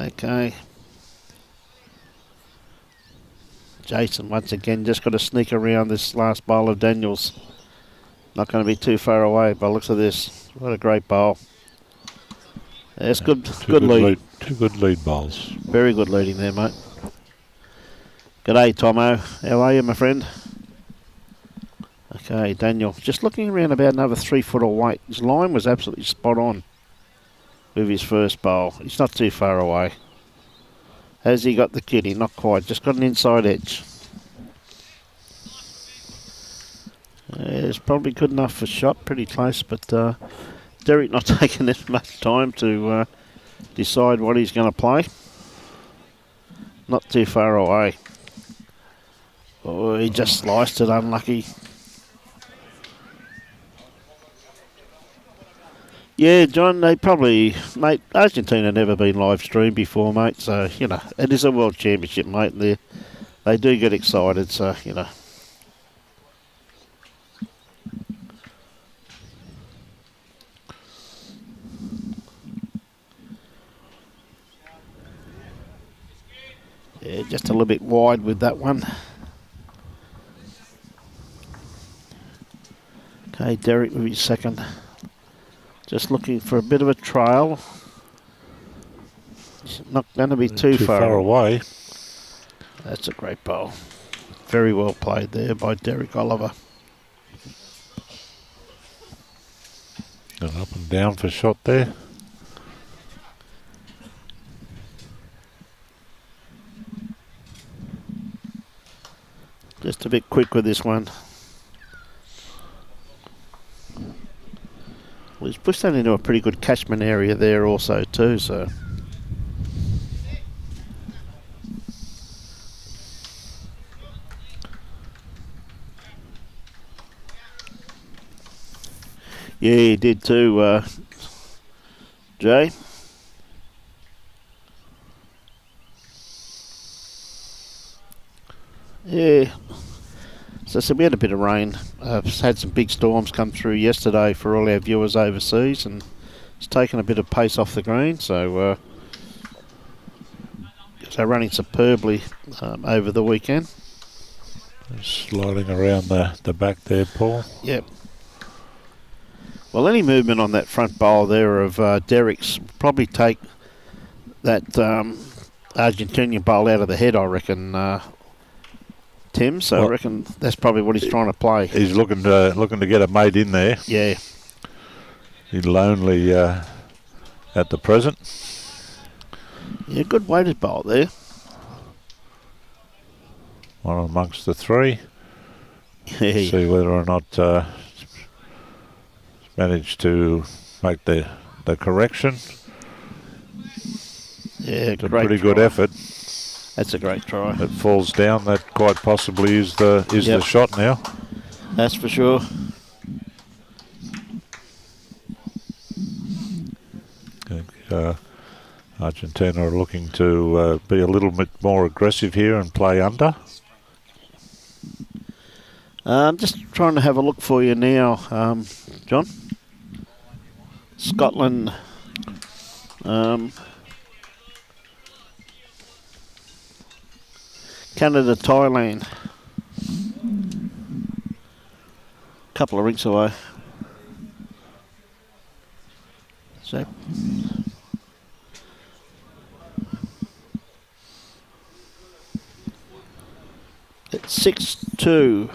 Okay. Jason once again just got to sneak around this last bowl of Daniel's. Not going to be too far away by the looks of this. What a great bowl. That's good lead. 2 good lead bowls. Very good leading there, mate. G'day, Tomo. How are you, my friend? Okay, Daniel. Just looking around about another 3 foot away. His line was absolutely spot on with his first bowl. He's not too far away. Has he got the kitty? Not quite. Just got an inside edge. It's probably good enough for shot. Pretty close, but Derek not taking as much time to decide what he's going to play. Not too far away. Oh, he just sliced it, unlucky. Yeah, John, they probably, mate, Argentina never been live streamed before, mate, so, you know, it is a world championship, mate, and they do get excited, so, you know. Yeah, just a little bit wide with that one. Okay, Derek with his second. Just looking for a bit of a trail. It's not going to be too far away. That's a great bowl. Very well played there by Derek Oliver. Going up and down for shot there. Just a bit quick with this one. Well, he's pushed that into a pretty good catchment area there also too, so. Yeah, he did too, Jay. Yeah. So we had a bit of rain. Had some big storms come through yesterday for all our viewers overseas, and It's taken a bit of pace off the green, so running superbly over the weekend. Sliding around the back there, Paul. Yep. Well, any movement on that front bowl there of Derek's probably take that Argentinian bowl out of the head, I reckon, Tim. So I reckon that's probably what he's trying to play. He's looking to get a mate in there. Yeah. He's lonely at the present. Yeah, good weighted bowl there. One amongst the three. Yeah. See whether or not managed to make the correction. Yeah, it's a pretty good effort. That's a great try. It falls down. That quite possibly is the shot now. That's for sure. Argentina are looking to be a little bit more aggressive here and play under. I'm just trying to have a look for you now, John. Scotland. Canada, Thailand. Couple of rinks away. So. It's 6-2.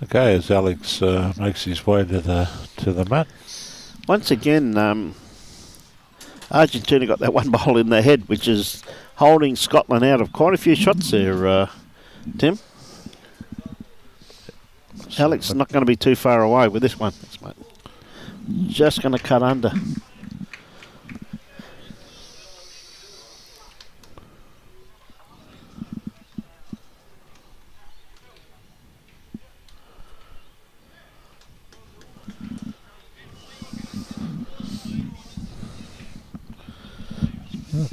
Okay, as Alex makes his way to the mat. Once again, Argentina got that one ball in their head, which is holding Scotland out of quite a few shots there, Tim. Alex is not going to be too far away with this one. Just going to cut under.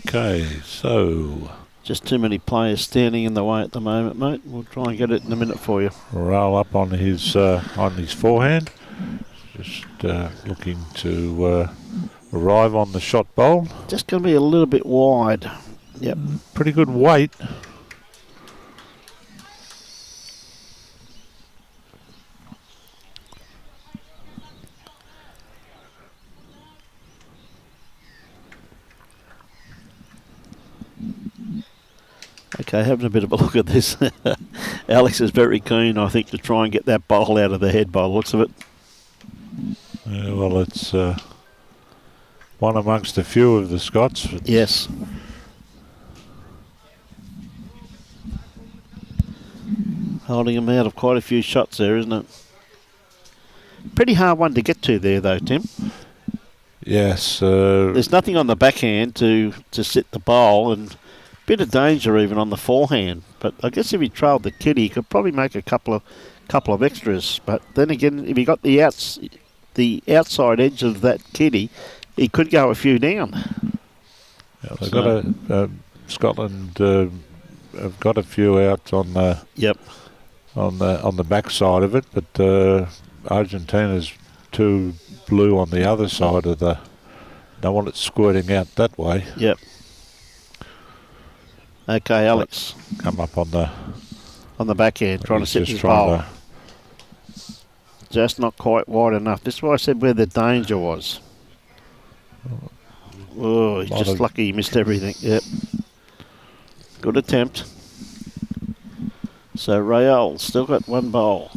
Okay, so just too many players standing in the way at the moment, mate. We'll try and get it in a minute for you. Roll up on his forehand. Just looking to arrive on the shot bowl. Just going to be a little bit wide. Yep. Pretty good weight. Okay, having a bit of a look at this. Alex is very keen, I think, to try and get that bowl out of the head by the looks of it. Well, it's one amongst a few of the Scots. Yes. Holding him out of quite a few shots there, isn't it? Pretty hard one to get to there, though, Tim. Yes. There's nothing on the backhand to sit the bowl, and bit of danger even on the forehand. But I guess if he trailed the kitty, he could probably make a couple of extras. But then again, if he got the outside edge of that kitty, he could go a few down. Yeah, they've got Scotland have got a few out on the on the back side of it, but Argentina's too blue on the other side of the. Don't want it squirting out that way. Yep. Okay, Alex. Come up on the backhand, trying to sit his bowl. Just not quite wide enough. This is why I said where the danger was. Oh, he's just lucky he missed everything. Yep. Good attempt. So Raul still got one bowl.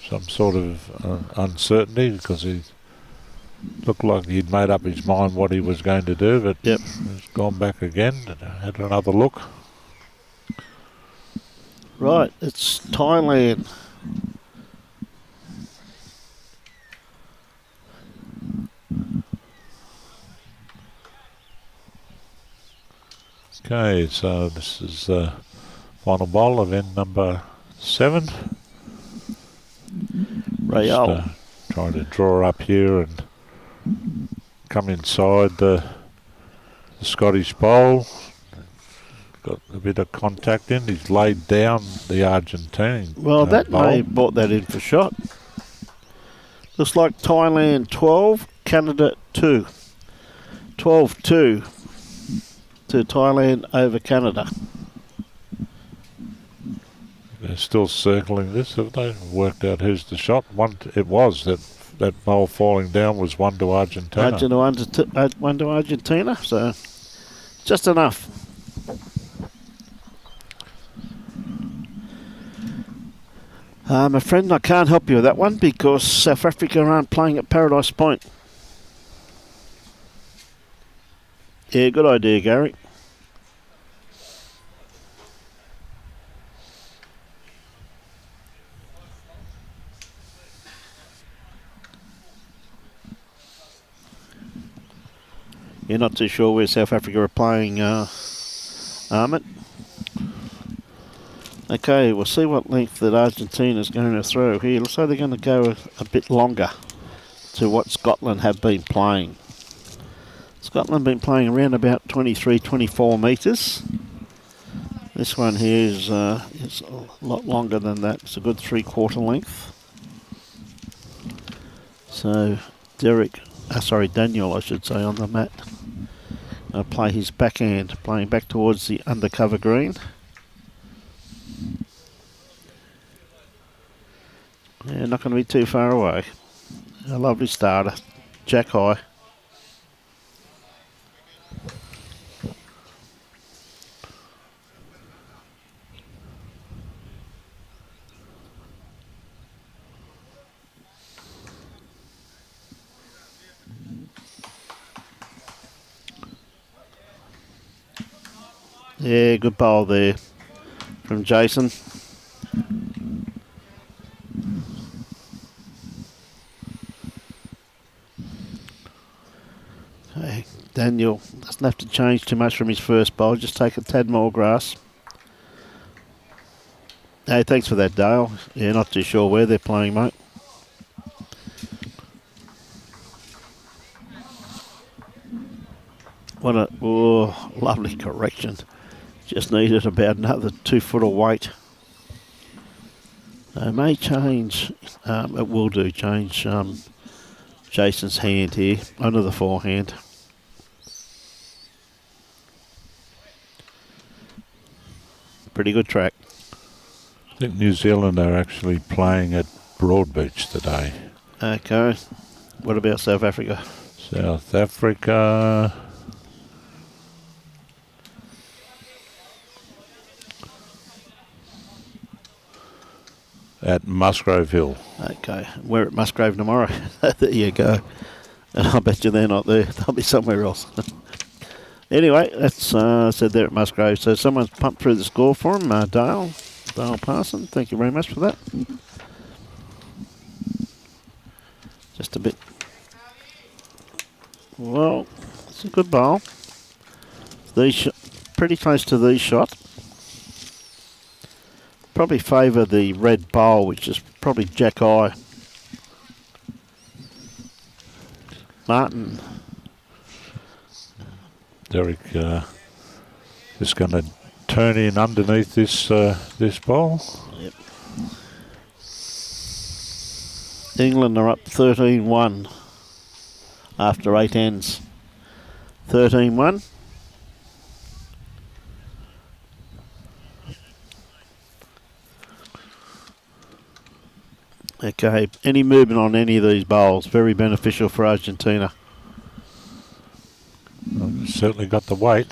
Some sort of uncertainty because he looked like he'd made up his mind what he was going to do, but he's gone back again and had another look. Right, it's Thailand. Okay, so this is the final bowl of end number 7. Raul. Trying to draw up here and come inside the Scottish bowl. Got a bit of contact in. He's laid down the Argentine. Well, that bowl. may have brought that in for shot. Looks like Thailand 12, Canada 2. 12-2 to Thailand over Canada. They're still circling this, have they? Worked out who's the shot. It was that bowl falling down was 1 to Argentina. 1 to Argentina, so just enough. My friend, I can't help you with that one because South Africa aren't playing at Paradise Point. Yeah, good idea, Gary. You're not too sure where South Africa are playing, Ahmed? Okay, we'll see what length that Argentina's going to throw here. Looks like they're going to go a bit longer to what Scotland have been playing. Scotland been playing around about 23, 24 metres. This one here is a lot longer than that. It's a good 3/4 length. So Daniel, I should say, on the mat. Play his backhand, playing back towards the undercover green. Yeah, not going to be too far away. A lovely starter. Jack high. Yeah, good bowl there from Jason. Okay, Daniel doesn't have to change too much from his first bowl, just take a tad more grass. Hey, thanks for that, Dale. Yeah, not too sure where they're playing, mate. What a lovely correction. Just needed about another 2 foot of weight. It may change, it will do change Jason's hand here, under the forehand. Pretty good track. I think New Zealand are actually playing at Broadbeach today. Okay. What about South Africa? South Africa... at Musgrave Hill. Okay, we're at Musgrave tomorrow. There you go. And I bet you they're not there. They'll be somewhere else. Anyway, that's said there at Musgrave. So someone's pumped through the score for him. Dale Parson. Thank you very much for that. Just a bit. Well, it's a good bowl. Pretty close to these shot. Probably favour the red bowl, which is probably Jack Eye. Martin. Derek is going to turn in underneath this bowl. Yep. England are up 13-1 after 8 ends. 13-1. Okay, any movement on any of these bowls, very beneficial for Argentina. Certainly got the weight.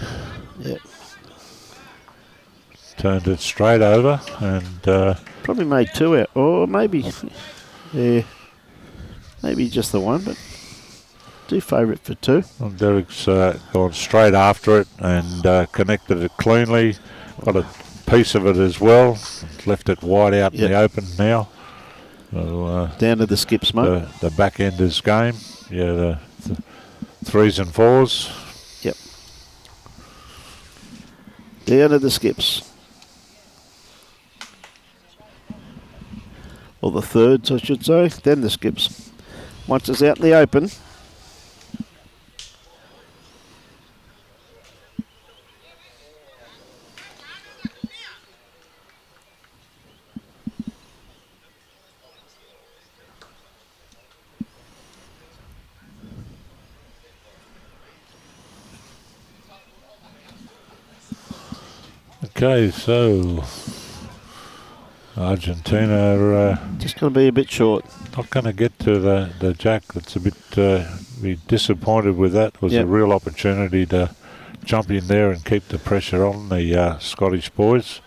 Yep. Turned it straight over and... probably made 2 out, or maybe, yeah, maybe just the one, but do favour it for 2. Well, Derek's gone straight after it and connected it cleanly. Got a piece of it as well. Left it wide out in the open now. So, down to the skips, mate. The back ender's game. Yeah, the 3s and 4s. Yep. Down to the skips. Or the 3rds, I should say. Then the skips. Once it's out in the open. Okay, so Argentina are Just going to be a bit short. not going to get to the jack. That's a bit be disappointed with that. It was Yep. a real opportunity to jump in there and keep the pressure on the Scottish boys.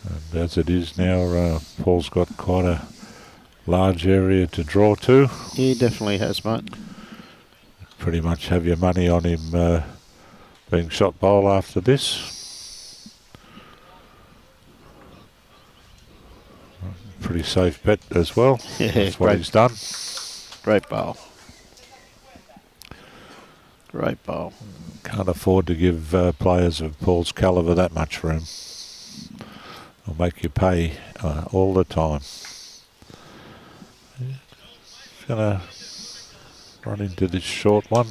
And as it is now, Paul's got quite a large area to draw to. He definitely has, mate. Pretty much have your money on him being shot bowl after this. Pretty safe bet as well. Yeah, That's what great. he's done. Great bowl. Great bowl. Can't afford to give players of Paul's calibre that much room. It'll make you pay all the time. He's going to run into this short one.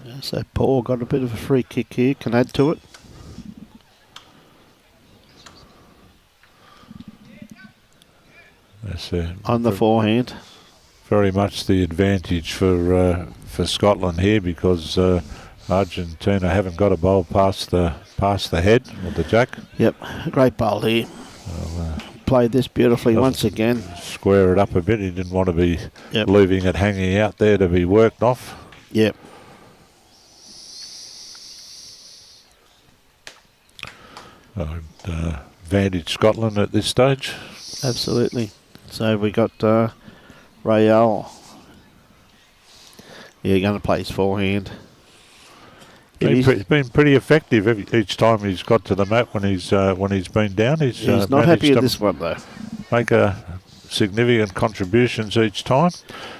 Yeah, so Paul got a bit of a free kick here. Can add to it. That's On the forehand. very much the advantage for Scotland here, because Argentina haven't got a bowl past the head or the jack. Yep, great bowl here. Played this beautifully once again. Square it up a bit. He didn't want to be Yep. leaving it hanging out there to be worked off. Yep. Advantage Scotland at this stage. Absolutely. So we got Raul. Yeah, going to play his forehand. He's been pretty effective each time he's got to the mat when he's been down. He's not managed happy to at this one though. make significant contributions each time.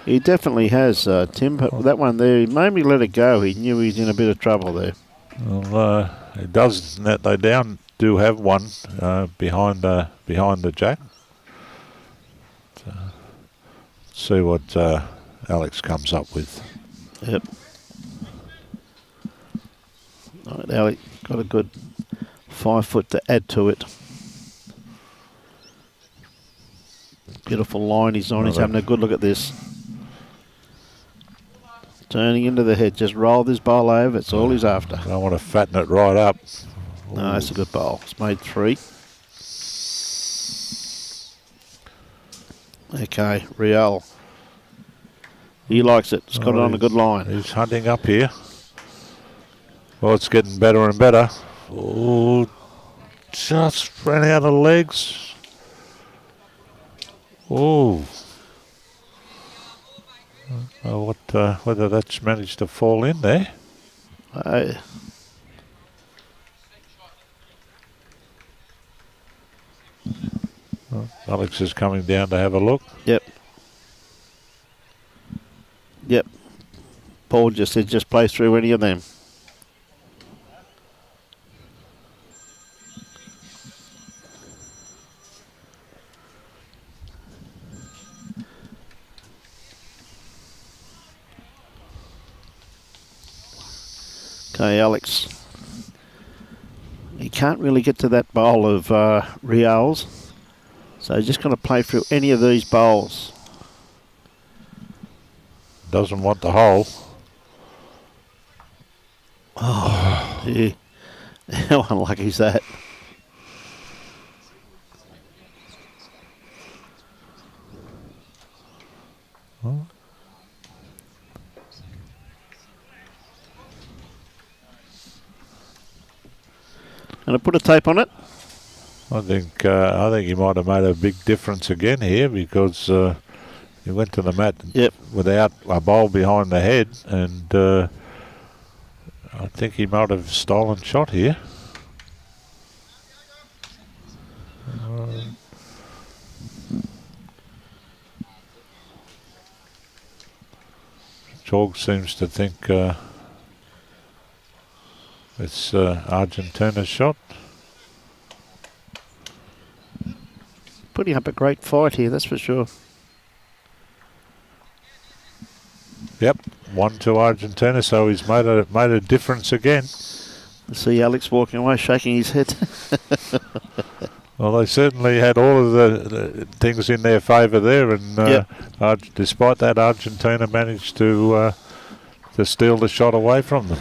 He definitely has, Tim. But that one there, he made me let it go. He knew he was in a bit of trouble there. Well, it does. They do have one behind the jack. See what Alex comes up with. Yep. All right, Alec got a good 5 foot to add to it. Beautiful line he's on. He's having a good look at this. Turning into the head. Just roll this bowl over. It's all he's after. I want to fatten it right up. No, it's a good bowl. It's made 3. Okay, Raul. He likes it. It's got it on a good line. He's hunting up here. Well, it's getting better and better. Oh, just ran out of legs. Oh. Whether that's managed to fall in there. Alex is coming down to have a look. Yep. Yep. Paul just said just play through any of them. Okay, Alex. He can't really get to that bowl of Rial's, so he's just going to play through any of these bowls. Doesn't want the hole. Oh, yeah. How unlucky is that? Oh. Going to put a tape on it. I think he might have made a big difference again here, because he went to the mat without a bowl behind the head, and I think he might have stolen shot here. Jorg seems to think it's Argentina's shot. Putting up a great fight here, that's for sure. Yep, 1-2 Argentina, so he's made a difference again. I see Alex walking away, shaking his head. Well, they certainly had all of the things in their favour there, and despite that, Argentina managed to steal the shot away from them.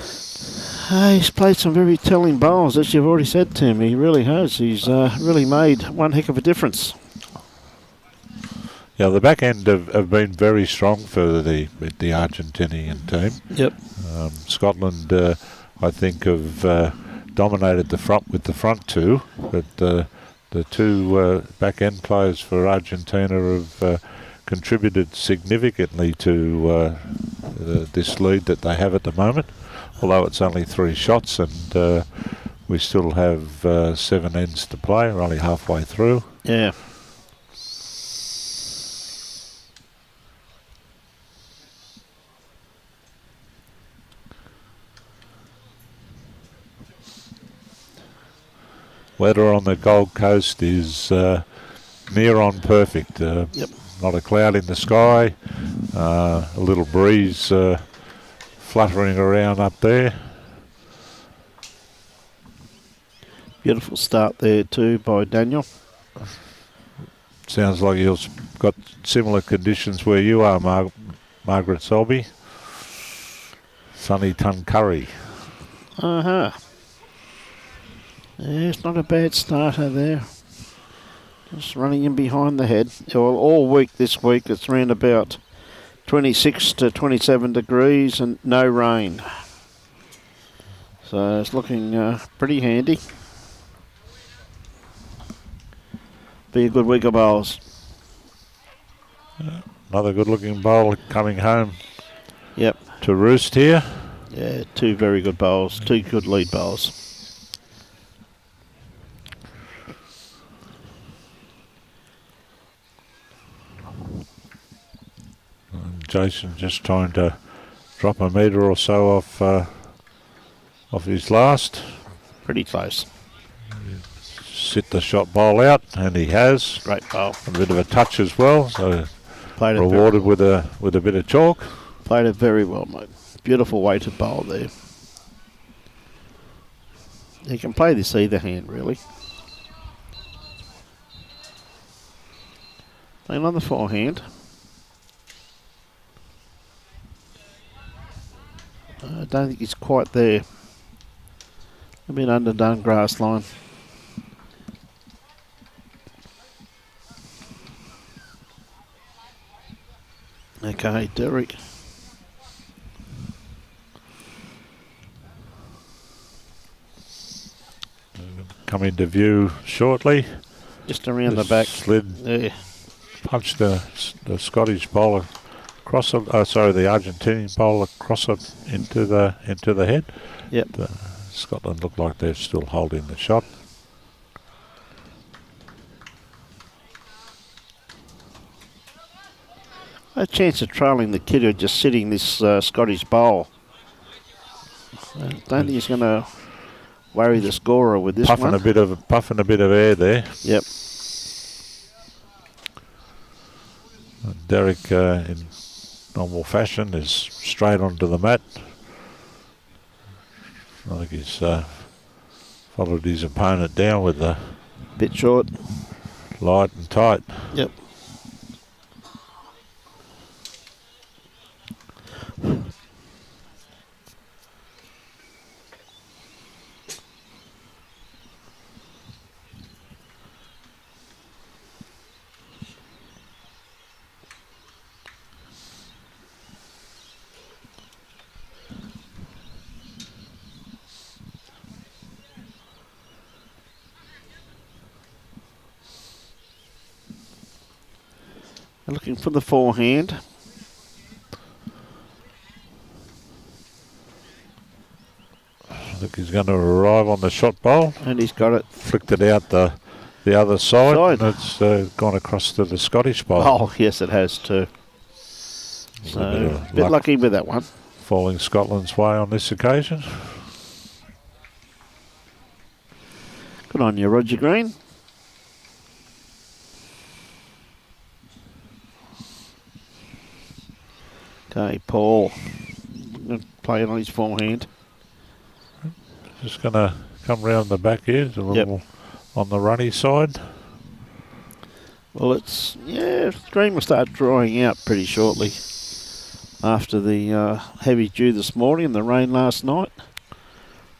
He's played some very telling bowls, as you've already said, Tim. He really has. He's really made one heck of a difference. Yeah, the back end have been very strong for the Argentinian team. Yep. Scotland, I think, have dominated the front with the front two, but the two back end players for Argentina have contributed significantly to this lead that they have at the moment. Although it's only 3 shots and we still have 7 ends to play. We're only halfway through. Yeah. Weather on the Gold Coast is near on perfect. Yep. Not a cloud in the sky. A little breeze fluttering around up there. Beautiful start there too by Daniel. Sounds like you've got similar conditions where you are, Margaret Selby. Sunny Tuncurry. Uh-huh. Yeah, it's not a bad starter there. Just running in behind the head. Well, all week this week it's around about 26 to 27 degrees and no rain. So it's looking pretty handy. Be a good week of bowls. Another good looking bowl coming home. Yep. To roost here. Yeah, 2 very good bowls. 2 good lead bowls. Jason just trying to drop a metre or so off his last. Pretty close. Sit the shot bowl out, and he has. Great bowl. A bit of a touch as well, so Played it rewarded with a bit of chalk. Played it very well, mate. Beautiful weighted bowl there. You can play this either hand, really. Playing on the forehand. I don't think he's quite there. A bit underdone grass line. Okay, Derek. Come into view shortly. Just around the back. Slid. Yeah. Punched the Scottish bowler across. The Argentinian bowler across it into the head. Yep. Scotland look like they're still holding the shot. A chance of trailing the kid who just sitting this Scottish bowl. I don't think he's going to worry the scorer with this puffing one. Puffing a bit of air there. Yep. Derek, in normal fashion, is straight onto the mat. I think he's followed his opponent down with the Bit short. light and tight. Yep. Looking for the forehand. I think he's going to arrive on the shot bowl. And he's got it. Flicked it out the other side. And it's gone across to the Scottish bowl. Oh, yes, it has too. So, a bit lucky with that one. Falling Scotland's way on this occasion. Good on you, Roger Green. Okay, Paul. Playing on his forehand. Just going to come round the back here, a little on the runny side. Well, the green will start drying out pretty shortly after the heavy dew this morning and the rain last night.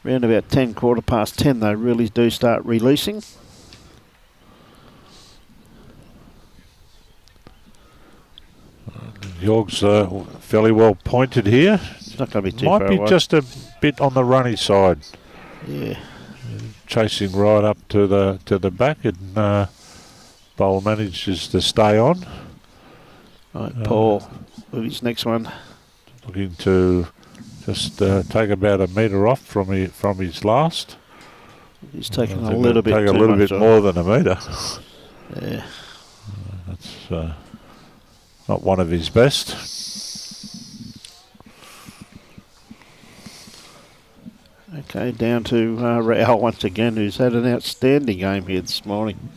Around about 10, quarter past 10, they really do start releasing. York's fairly well pointed here. It's not going to be too Might far be away. just a bit on the runny side. Yeah. Chasing right up to the back, and Bowl manages to stay on. Right, Paul with his next one. Looking to just take about a metre off from his last. He's taking I a think little it'll bit take a too little much bit off. more than a metre. Yeah. That's not one of his best. Okay, down to Raul once again, who's had an outstanding game here this morning.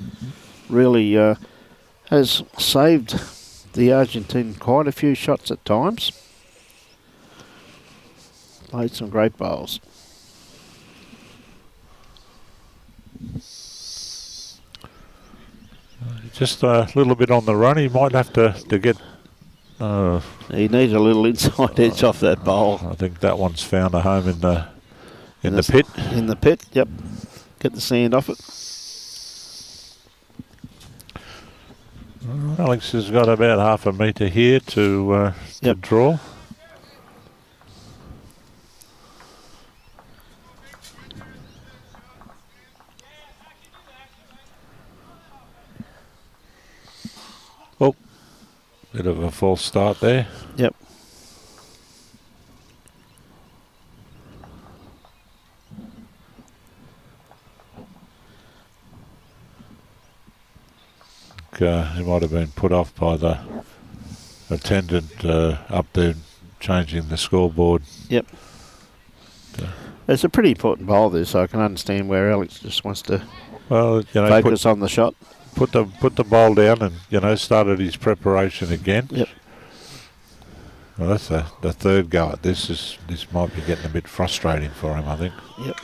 Really has saved the Argentine quite a few shots at times. Played some great bowls. Just a little bit on the run. He might have to get... He needs a little inside edge off that bowl. I think that one's found a home in the pit. In the pit, yep. Get the sand off it. Alex has got about half a metre here to draw. Oh, bit of a false start there. Yep. He might have been put off by the attendant up there changing the scoreboard. Yep. It's a pretty important bowl this, so I can understand where Alex just wants to focus on the shot. Put the bowl down and started his preparation again. Yep. Well, that's the third go at this. This might be getting a bit frustrating for him, I think. Yep.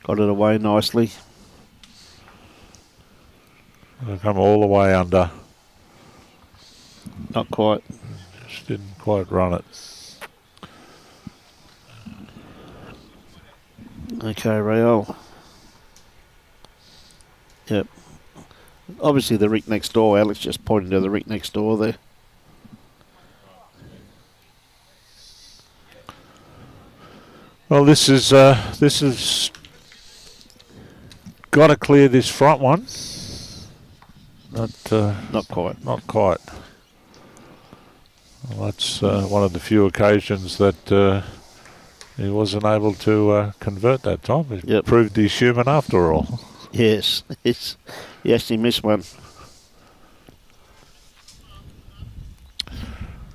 Got it away nicely. They'll come all the way under. Not quite. Just didn't quite run it. Okay, Raul. Yep. Obviously the rick next door. Alex just pointed to the rick next door there. Well, this is got to clear this front one. Not quite. Not quite. Well, that's one of the few occasions that he wasn't able to convert that time. He proved he's human after all. Yes, he actually missed one.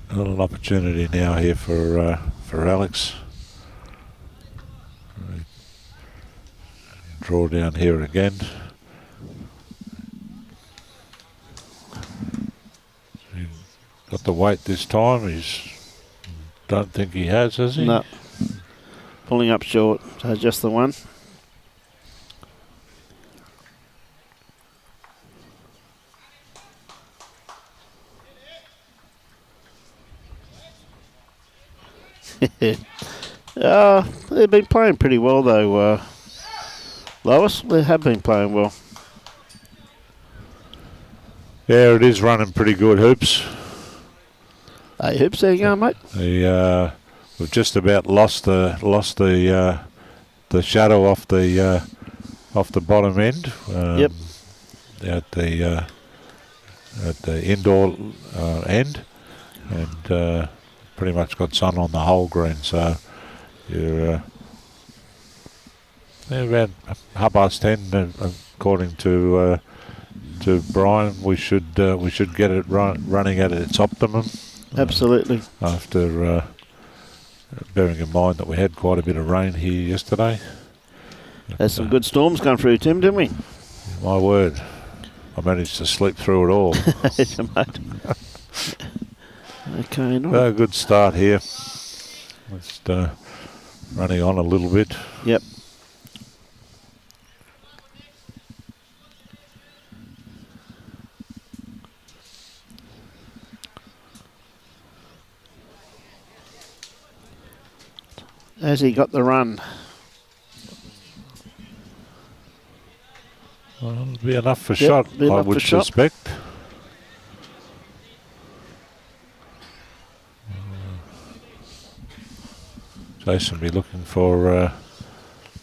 A little opportunity now here for Alex. Draw down here again. He got the weight this time. Don't think he has he? No. Pulling up short. So just the one. They've been playing pretty well though, Lois. They have been playing well. Yeah, it is running pretty good, Hoops. Hey, Hoops, there you go, mate. We've just about lost the shadow off the bottom end. Yep. At the indoor end, and pretty much got sun on the whole green. So you're about 10:30, according to Brian. We should get it running at its optimum. Absolutely. After bearing in mind that we had quite a bit of rain here yesterday. There's some good storms going through, Tim, didn't we? My word, I managed to sleep through it all. Mate. Okay, A good start here. Just running on a little bit. Yep. Has he got the run? Well, it'll be enough for shot, I would suspect. Jason will be looking for a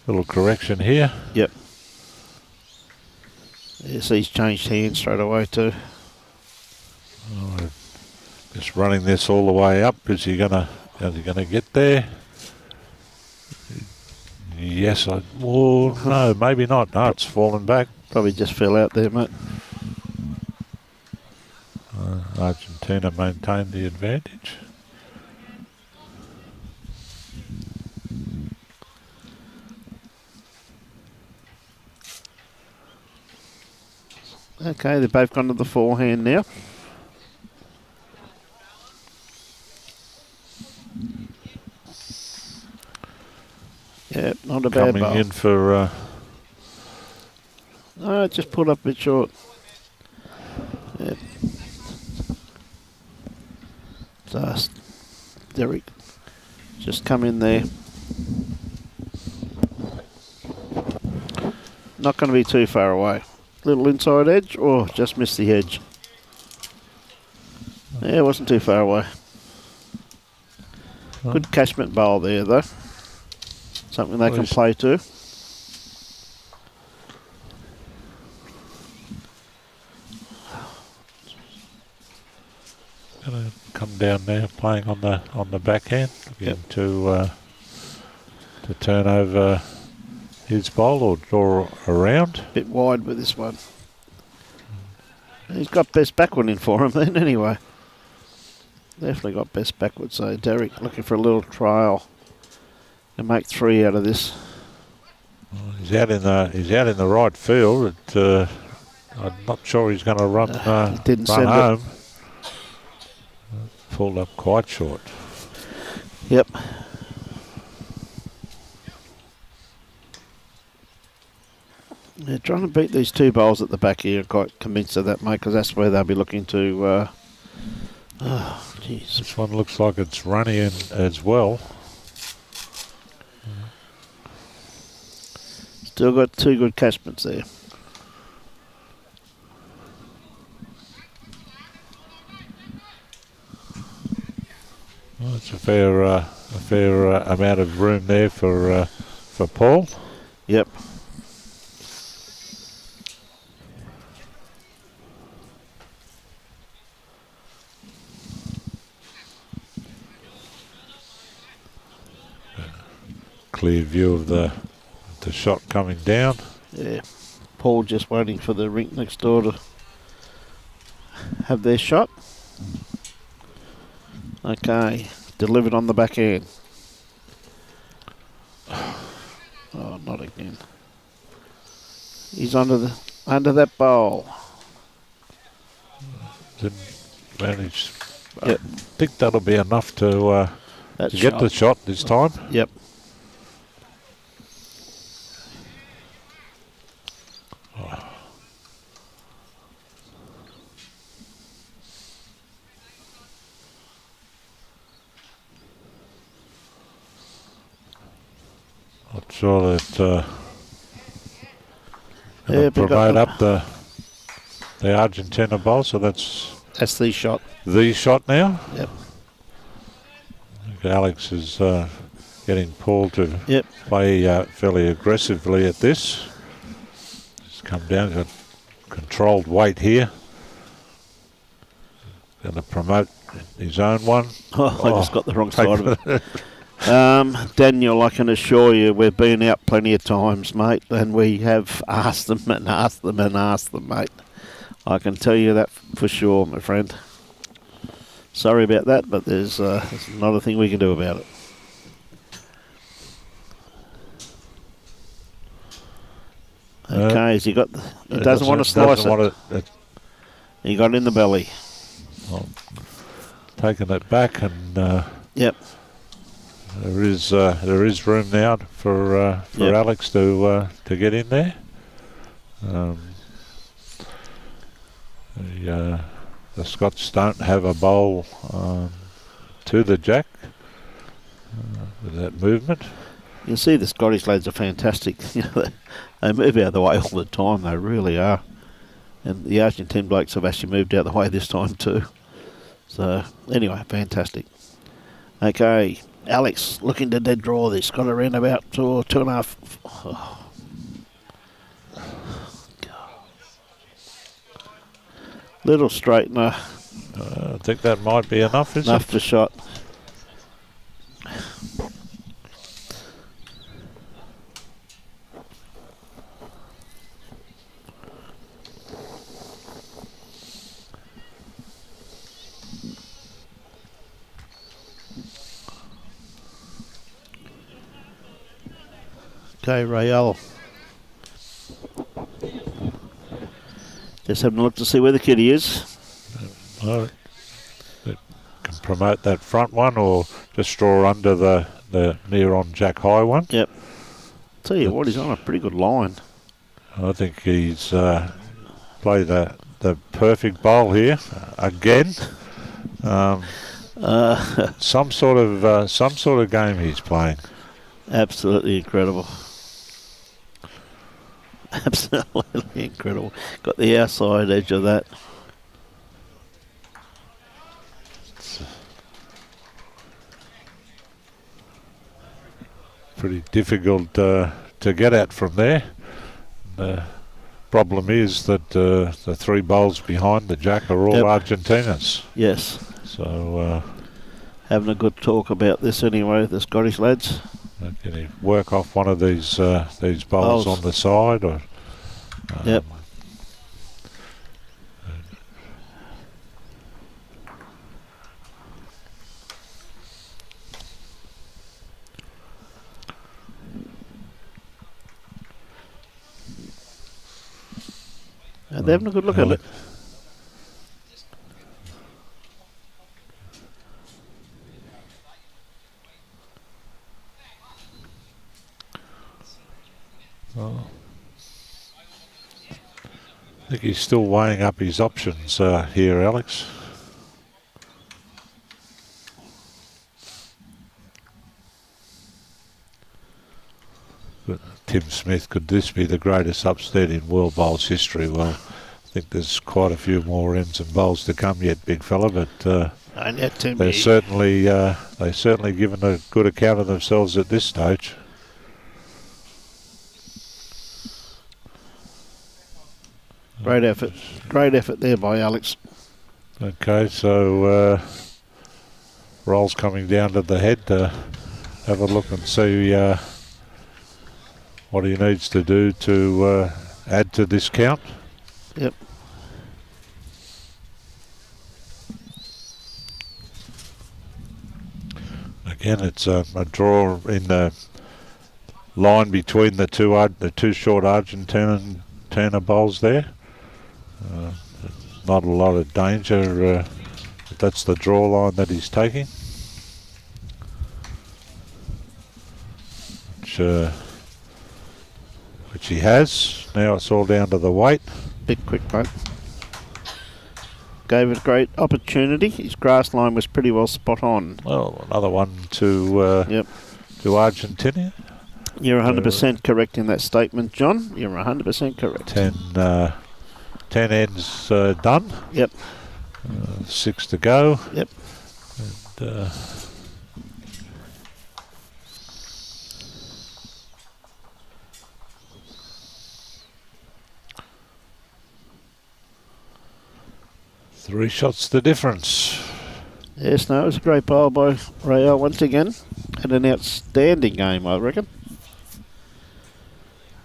little correction here. Yep. Yes, he's changed hands straight away too. Oh, just running this all the way up. Is he gonna get there? Yes. No, maybe not. No, it's fallen back. Probably just fell out there, mate. Argentina maintained the advantage. Okay, they've both gone to the forehand now. Yep, not a bad ball. Coming in for... No, just pulled up a bit short. Yep. Just Derek, just come in there. Not going to be too far away. Little inside edge, or just missed the edge. Yeah, it wasn't too far away. Good catchment bowl there, though. Something they can play to. Going to come down there, playing on the backhand, again to turn over his bowl or draw around. Bit wide with this one. He's got best backward in for him then anyway. Definitely got best backward. So Derek looking for a little trial and make 3 out of this. Well, he's out in the right field. I'm not sure he's going to run didn't run send home. Pulled up quite short. Yep. They're trying to beat these 2 bowls at the back here. Quite convinced of that, mate, because that's where they'll be looking to. Oh, jeez. This one looks like it's running in as well. Still got 2 good catchments there. Well, it's a fair amount of room there for Paul. Yep. Clear view of the shot coming down. Yeah. Paul just waiting for the rink next door to have their shot. Okay, delivered on the backhand. Oh, not again. He's under that bowl. Didn't manage. Yep. I think that'll be enough to get the shot this time. Yep. Not sure that Yeah, promote up the Argentina bowl, so that's the shot. The shot now. Yep. I think Alex is getting Paul to play fairly aggressively at this. Just come down, got controlled weight here. Going to promote his own one. Oh, I just got the wrong side of it. Daniel, I can assure you we've been out plenty of times, mate, and we have asked them and asked them and asked them, mate. I can tell you that for sure, my friend. Sorry about that, but there's not a thing we can do about it. Okay, has he got... He doesn't want to slice it. He got it in the belly. Well, taking it back and... Yep. There is room now for Alex to get in there. The Scots don't have a bowl to the jack. with that movement. You see the Scottish lads are fantastic. They move out of the way all the time, they really are. And the Argentine blokes have actually moved out of the way this time too. So, anyway, fantastic. Okay, Alex looking to dead draw this. Got around about 2.5. Oh. Little straightener. I think that might be enough, is Enough it? for shot. Okay, Raul. Just having a look to see where the kitty is. Well, it can promote that front one or just draw under the near on Jack High one. Yep. Tell you what, he's on a pretty good line. I think he's played the perfect bowl here again. Some sort of game he's playing. Absolutely incredible. Absolutely incredible. Got the outside edge of that. Pretty difficult to get at from there. The problem is that the three bowls behind the Jack are all Argentinas. Yes. So having a good talk about this anyway, the Scottish lads. Can he work off one of these bowls on the side? Or yep. They're having a good look at it. Oh. I think he's still weighing up his options here, Alex. But Tim Smith, could this be the greatest upset in world bowls history? Well, I think there's quite a few more ends and bowls to come yet, big fella, but they're certainly given a good account of themselves at this stage. Great effort there by Alex. Okay, so Raul's coming down to the head to have a look and see what he needs to do to add to this count. Yep. Again, it's a draw in the line between the two short Argentina bowls there. Not a lot of danger. But that's the draw line that he's taking. Which he has. Now it's all down to the weight. Big quick punt. Gave it a great opportunity. His grass line was pretty well spot on. Well, another one to Argentina. You're 100% correct in that statement, John. You're 100% correct. 10 ends done. Yep. 6 to go. Yep. And, 3 shots the difference. Yes, no, it was a great bowl by Raul once again. Had an outstanding game, I reckon.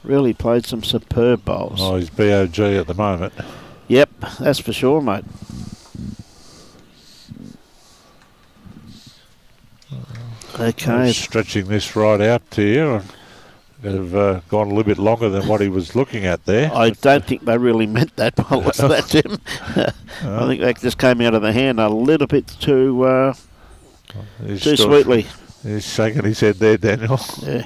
Really played some superb bowls. Oh, he's BOG at the moment. Yep, that's for sure, mate. Okay. Stretching this right out to you. Have gone a little bit longer than what he was looking at there. I don't think they really meant that, was that, Tim? I think that just came out of the hand a little bit too sweetly. He's shaking his head there, Daniel. Yeah.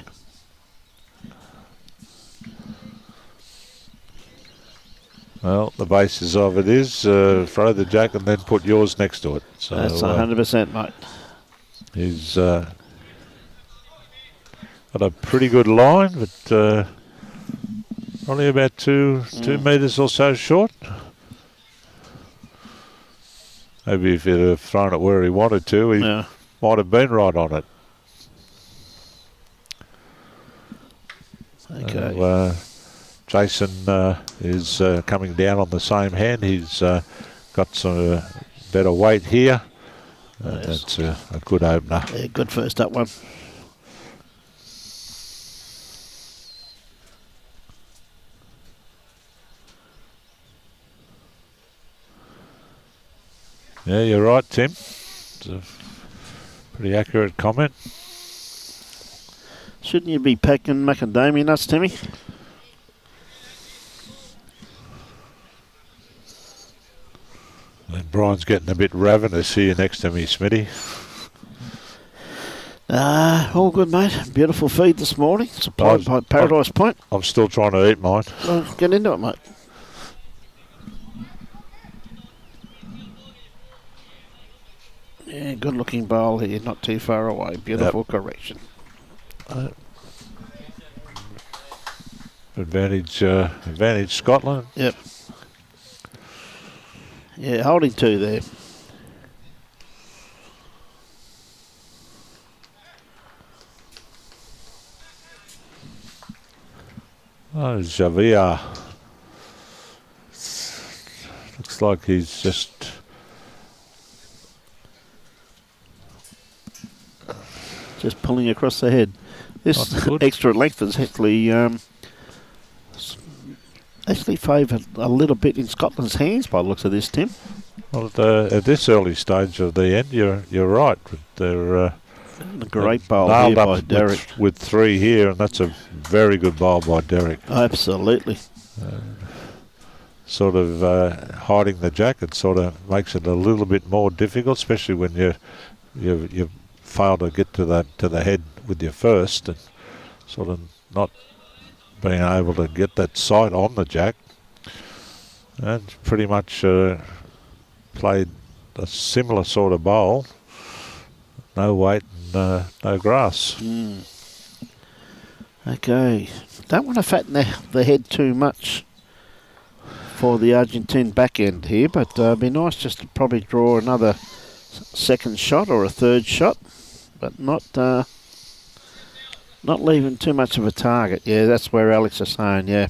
Well, the basis of it is throw the Jack and then put yours next to it. So that's 100%, mate. He's got a pretty good line, but only about 2 metres or so short. Maybe if he'd have thrown it where he wanted to, he might have been right on it. Okay. Jason is coming down on the same hand. He's got some better weight here. That's a good opener. Yeah, good first up one. Yeah, you're right, Tim. It's a pretty accurate comment. Shouldn't you be packing macadamia nuts, Timmy? And Brian's getting a bit ravenous here next to me, Smitty. All good, mate. Beautiful feed this morning. Supplied by Paradise Point. I'm still trying to eat mine. Well, get into it, mate. Yeah, good looking bowl here, not too far away. Beautiful correction. Advantage Scotland. Yep. Yeah, holding 2 there. Oh, Javier. Looks like he's just... Just pulling across the head. This extra length is actually favoured a little bit in Scotland's hands by the looks of this, Tim. Well, at this early stage of the end, you're right. But they're a great bowl here by Derek. With 3 here, and that's a very good bowl by Derek. Absolutely. Sort of hiding the jack, it sort of makes it a little bit more difficult, especially when you fail to get to the head with your first, and sort of not being able to get that sight on the jack. And pretty much played a similar sort of bowl. No weight and no grass. Okay. Don't want to fatten the head too much for the Argentine back end here, but it'd be nice just to probably draw another second shot or a third shot, but not leaving too much of a target. Yeah, that's where Alex is saying, yeah.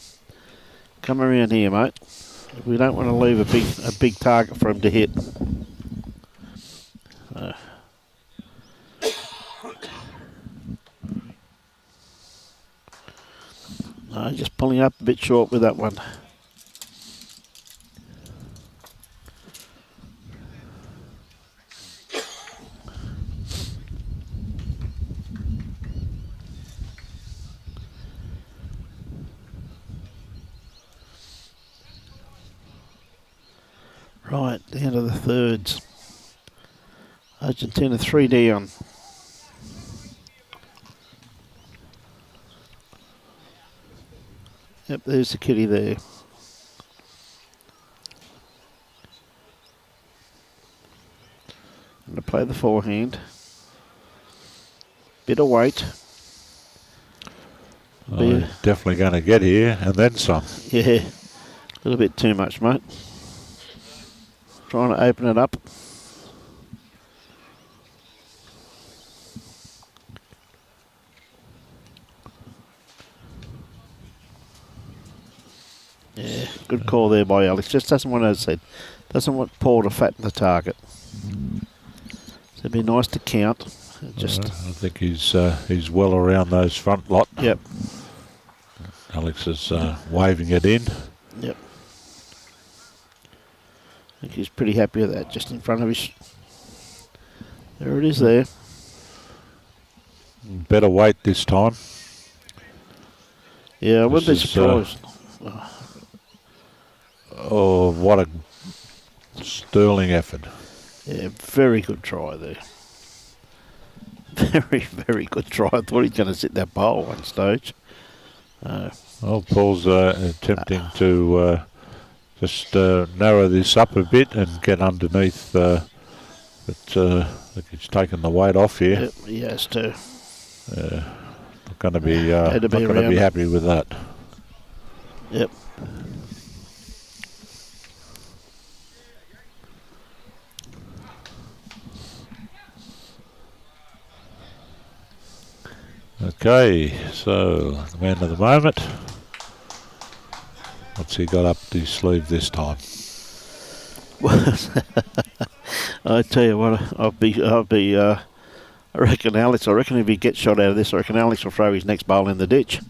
Come around here, mate. We don't want to leave a big target for him to hit. No, just pulling up a bit short with that one. Right, down to the thirds. Argentina 3 down. Yep, there's the kitty there. I'm going to play the forehand. Bit of weight. Definitely going to get here and then some. Yeah, a little bit too much, mate. Trying to open it up. Yeah, good call there by Alex. Just doesn't want, as I said, doesn't want Paul to fatten the target. So it'd be nice to count. Just I think he's well around those front lot. Yep. Alex is waving it in. Yep. I think he's pretty happy with that, just in front of us. There it is there. Better weight this time. Yeah, I wouldn't be surprised. Oh, what a sterling effort. Yeah, very good try there. Very, very good try. I thought he was going to sit that bowl one stage. Well, Paul's attempting to just narrow this up a bit and get underneath, but I think he's taken the weight off here. Yep, he has to. going to be Had to not be going to around be it. happy with that. Yep. Okay, so the man of the moment. What's he got up his sleeve this time? I tell you what, I reckon Alex. I reckon if he gets shot out of this, I reckon Alex will throw his next bowl in the ditch.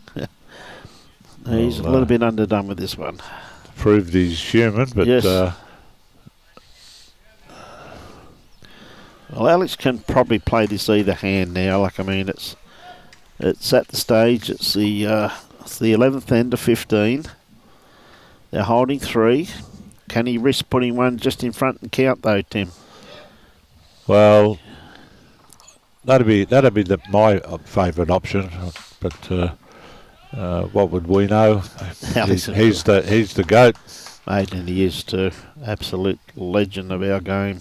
He's a little bit underdone with this one. Proved he's human, but yes. Well, Alex can probably play this either hand now. Like I mean, it's at the stage. It's the 11th end of 15. They're holding 3. Can he risk putting one just in front and count though, Tim? Well, that'd be my favourite option. But what would we know? He's the goat. Mate, and he is too. Absolute legend of our game.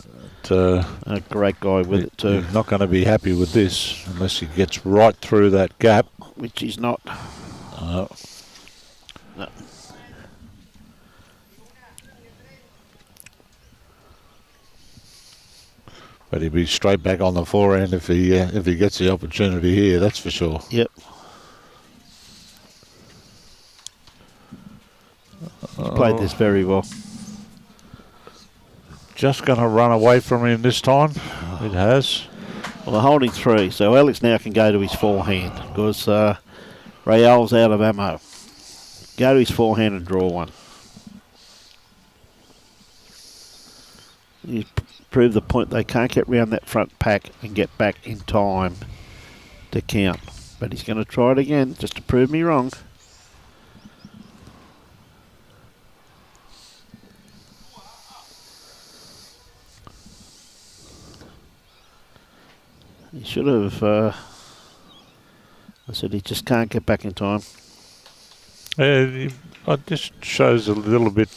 A great guy with it too. He's not going to be happy with this unless he gets right through that gap. Which he's not. No. But he'll be straight back on the forehand if he gets the opportunity here. That's for sure. Yep. He's played this very well. Just going to run away from him this time. It has. Well, they're holding 3, so Alex now can go to his forehand because Raul's out of ammo. Go to his forehand and draw one. He's proved the point they can't get round that front pack and get back in time to count. But he's going to try it again just to prove me wrong. He should have, I said he just can't get back in time. It just shows a little bit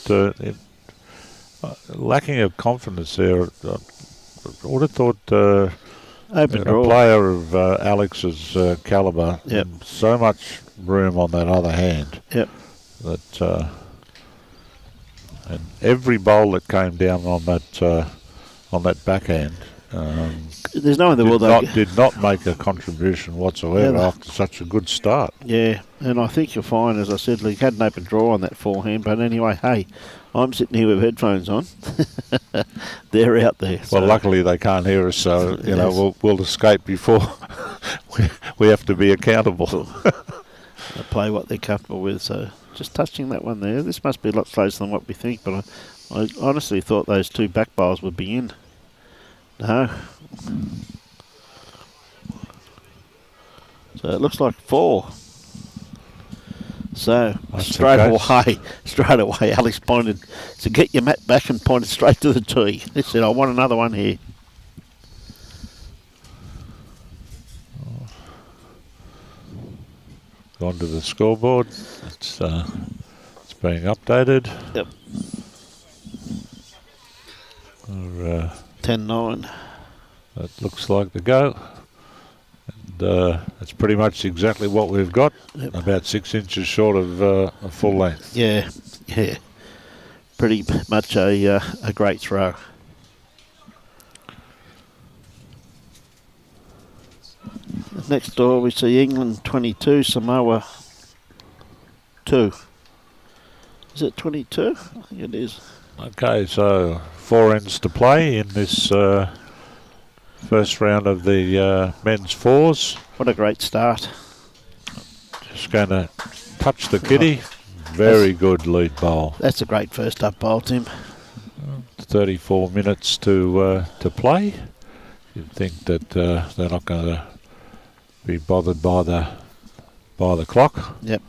lacking of confidence there. I would have thought Open a draw. player of Alex's calibre, Yep. so much room on that other hand. Yep. That and every bowl that came down on that backhand. There's no one in the world that Did not make a contribution whatsoever Yeah. after such a good start. Yeah, and I think you'll find, as I said, he had an open draw on that forehand. But anyway, hey, I'm sitting here with headphones on. They're out there. Well, luckily they can't hear us, so you know we'll escape before we have to be accountable. They play what they're comfortable with. So just touching that one there. This must be a lot closer than what we think. But I honestly thought those 2 back bowls would be in. No. So it looks like 4. So That's straight okay. away, Alex pointed to get your mat back and pointed straight to the tee. He said, "I want another one here." Gone to the scoreboard. It's being updated. Yep. 10-9. That looks like the go. And it's pretty much exactly what we've got. Yep. About 6 inches short of a full length. Yeah. Pretty much a great throw. Next door we see England 22, Samoa 2. Is it 22? I think it is. Okay, so 4 ends to play in this first round of the men's 4s. What a great start. Just going to touch the kitty. Very good lead bowl. That's a great first up bowl, Tim. 34 minutes to play. You'd think that they're not going to be bothered by the clock. Yep.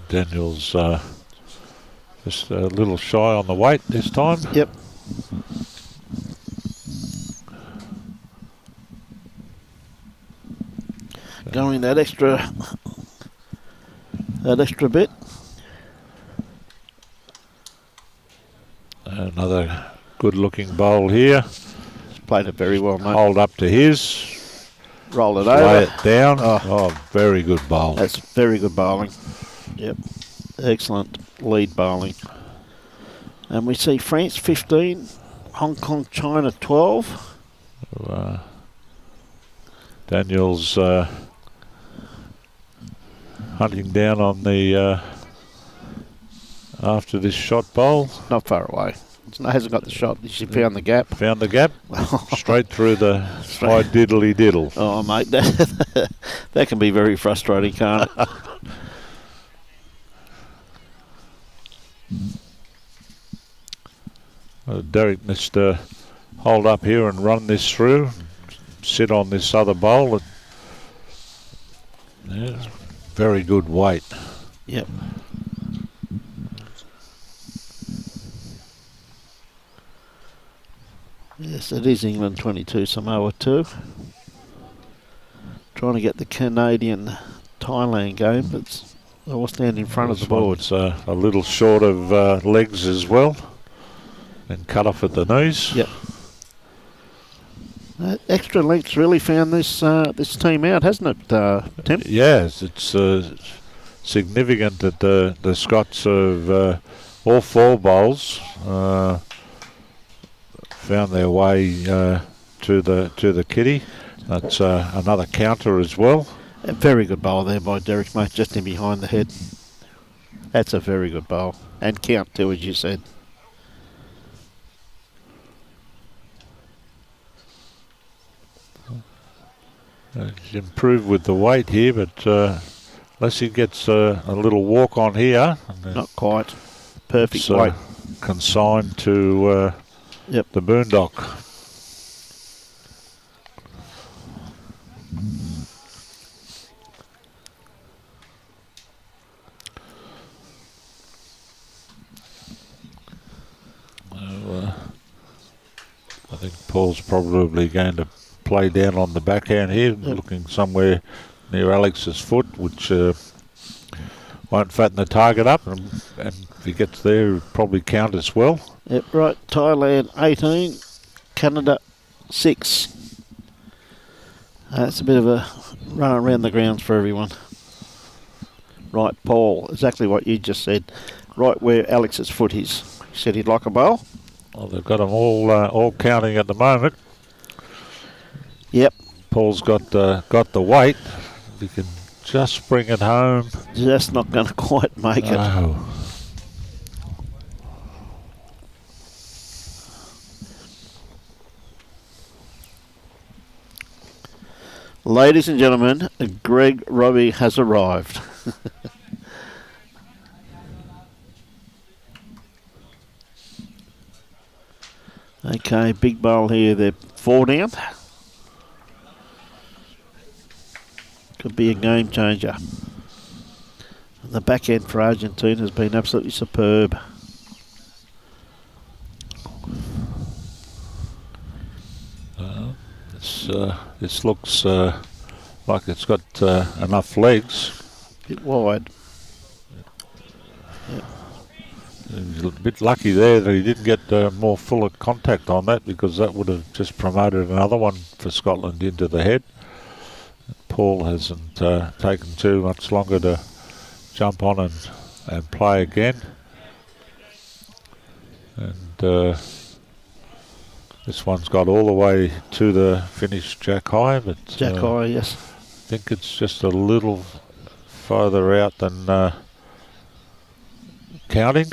Daniel's just a little shy on the weight this time. Yep. Going that extra bit. Another good-looking bowl here. Played it very well, mate. Hold up to his. Roll it Lay over. it down. Oh. Oh, very good bowl. That's very good bowling. Yep. Excellent lead bowling. And we see France 15, Hong Kong, China 12. Daniel's hunting down on the after this shot bowl. Not far away. Hasn't got the shot. She found the gap. Found the gap. Straight through the high diddly diddle. Oh, mate, that can be very frustrating, can't it? Derek must hold up here and run this through. Sit on this other bowl. Yeah, very good weight. Yep. Yes, it is England 22, Samoa 2. Trying to get the Canadian-Thailand game, but they all stand in front of the board. It's a little short of legs as well, and cut off at the knees. Yep. Extra length's really found this this team out, hasn't it, Tim? Yes, it's significant that the Scots of all four bowls found their way to the kitty. That's another counter as well. A very good bowl there by Derek, mate, just in behind the head. That's a very good bowl. And count too, as you said. He's improved with the weight here, but unless he gets a little walk on here, not quite perfect weight. Consigned to the boondock. I think Paul's probably going to play down on the backhand here, looking somewhere near Alex's foot, which won't fatten the target up, and if he gets there, it'll probably count as well. Yep, right. Thailand 18, Canada 6. It's a bit of a run around the grounds for everyone. Right, Paul, exactly what you just said. Right where Alex's foot is. He said he'd like a bowl. Well, they've got them all counting at the moment. Yep. Paul's got the weight. He can just bring it home. Just not going to quite make it. Oh. Ladies and gentlemen, Greg Robbie has arrived. Okay, big bowl here. They're 4 down. Could be a game changer. The back end for Argentina has been absolutely superb. This looks like it's got enough legs. Bit wide. Yep. He's a bit lucky there that he didn't get more fuller contact on that, because that would have just promoted another one for Scotland into the head. Paul hasn't taken too much longer to jump on and play again. And this one's got all the way to the finish Jack High, but Jack High, yes. I think it's just a little further out than counting.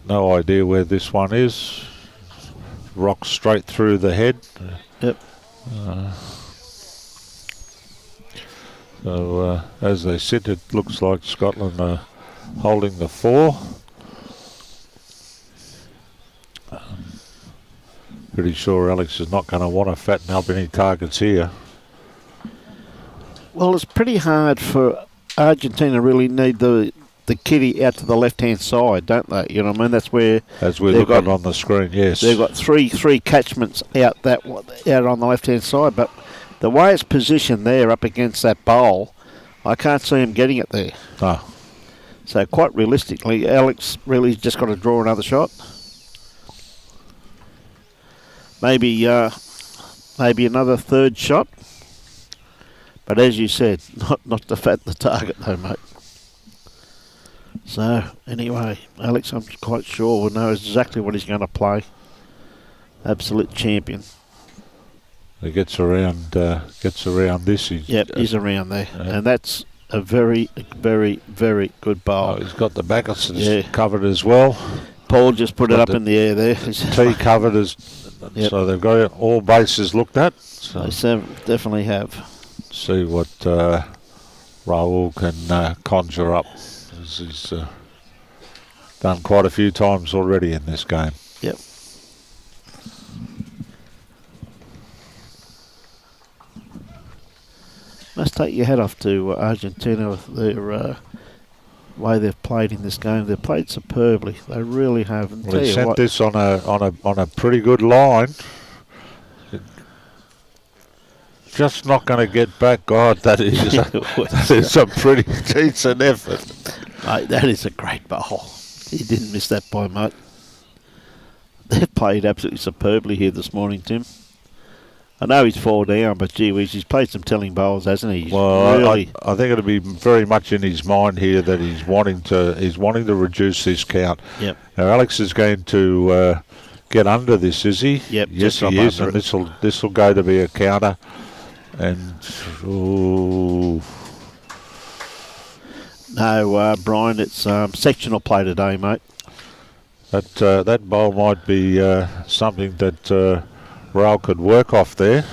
No idea where this one is. Rocks straight through the head. Yep. So as they sit, it looks like Scotland are holding the 4. Pretty sure Alex is not going to want to fatten up any targets here. Well, it's pretty hard for Argentina. Really need the kitty out to the left-hand side, don't they? You know what I mean? That's where, as we're looking on the screen, yes. They've got three catchments out on the left-hand side, but the way it's positioned there up against that bowl, I can't see him getting it there. No. So quite realistically, Alex really just got to draw another shot. Maybe another third shot. But as you said, not to fat the target though, mate. So anyway, Alex, I'm quite sure will know exactly what he's going to play. Absolute champion. He gets around this. He's around there, and that's a very, very, very good bowl. He's got the backers covered as well. Paul just put it up in the air there. Tee covered as, so they've got all bases looked at. So they definitely have. See what Raul can conjure up, as he's done quite a few times already in this game. Yep. Must take your hat off to Argentina with their way they've played in this game. They've played superbly. They really have. And well, they sent this on a pretty good line. Just not going to get back. God, that is a pretty decent effort. Mate, that is a great bowl. He didn't miss that by much. They've played absolutely superbly here this morning, Tim. I know he's 4 down, but gee whiz, he's played some telling bowls, hasn't he? Well, I think it'll be very much in his mind here that he's wanting to reduce this count. Yep. Now Alex is going to get under this, is he? Yep. Yes, he is, and this will go to be a counter. And no, Brian, it's sectional play today, mate. That bowl might be something that Raul could work off there.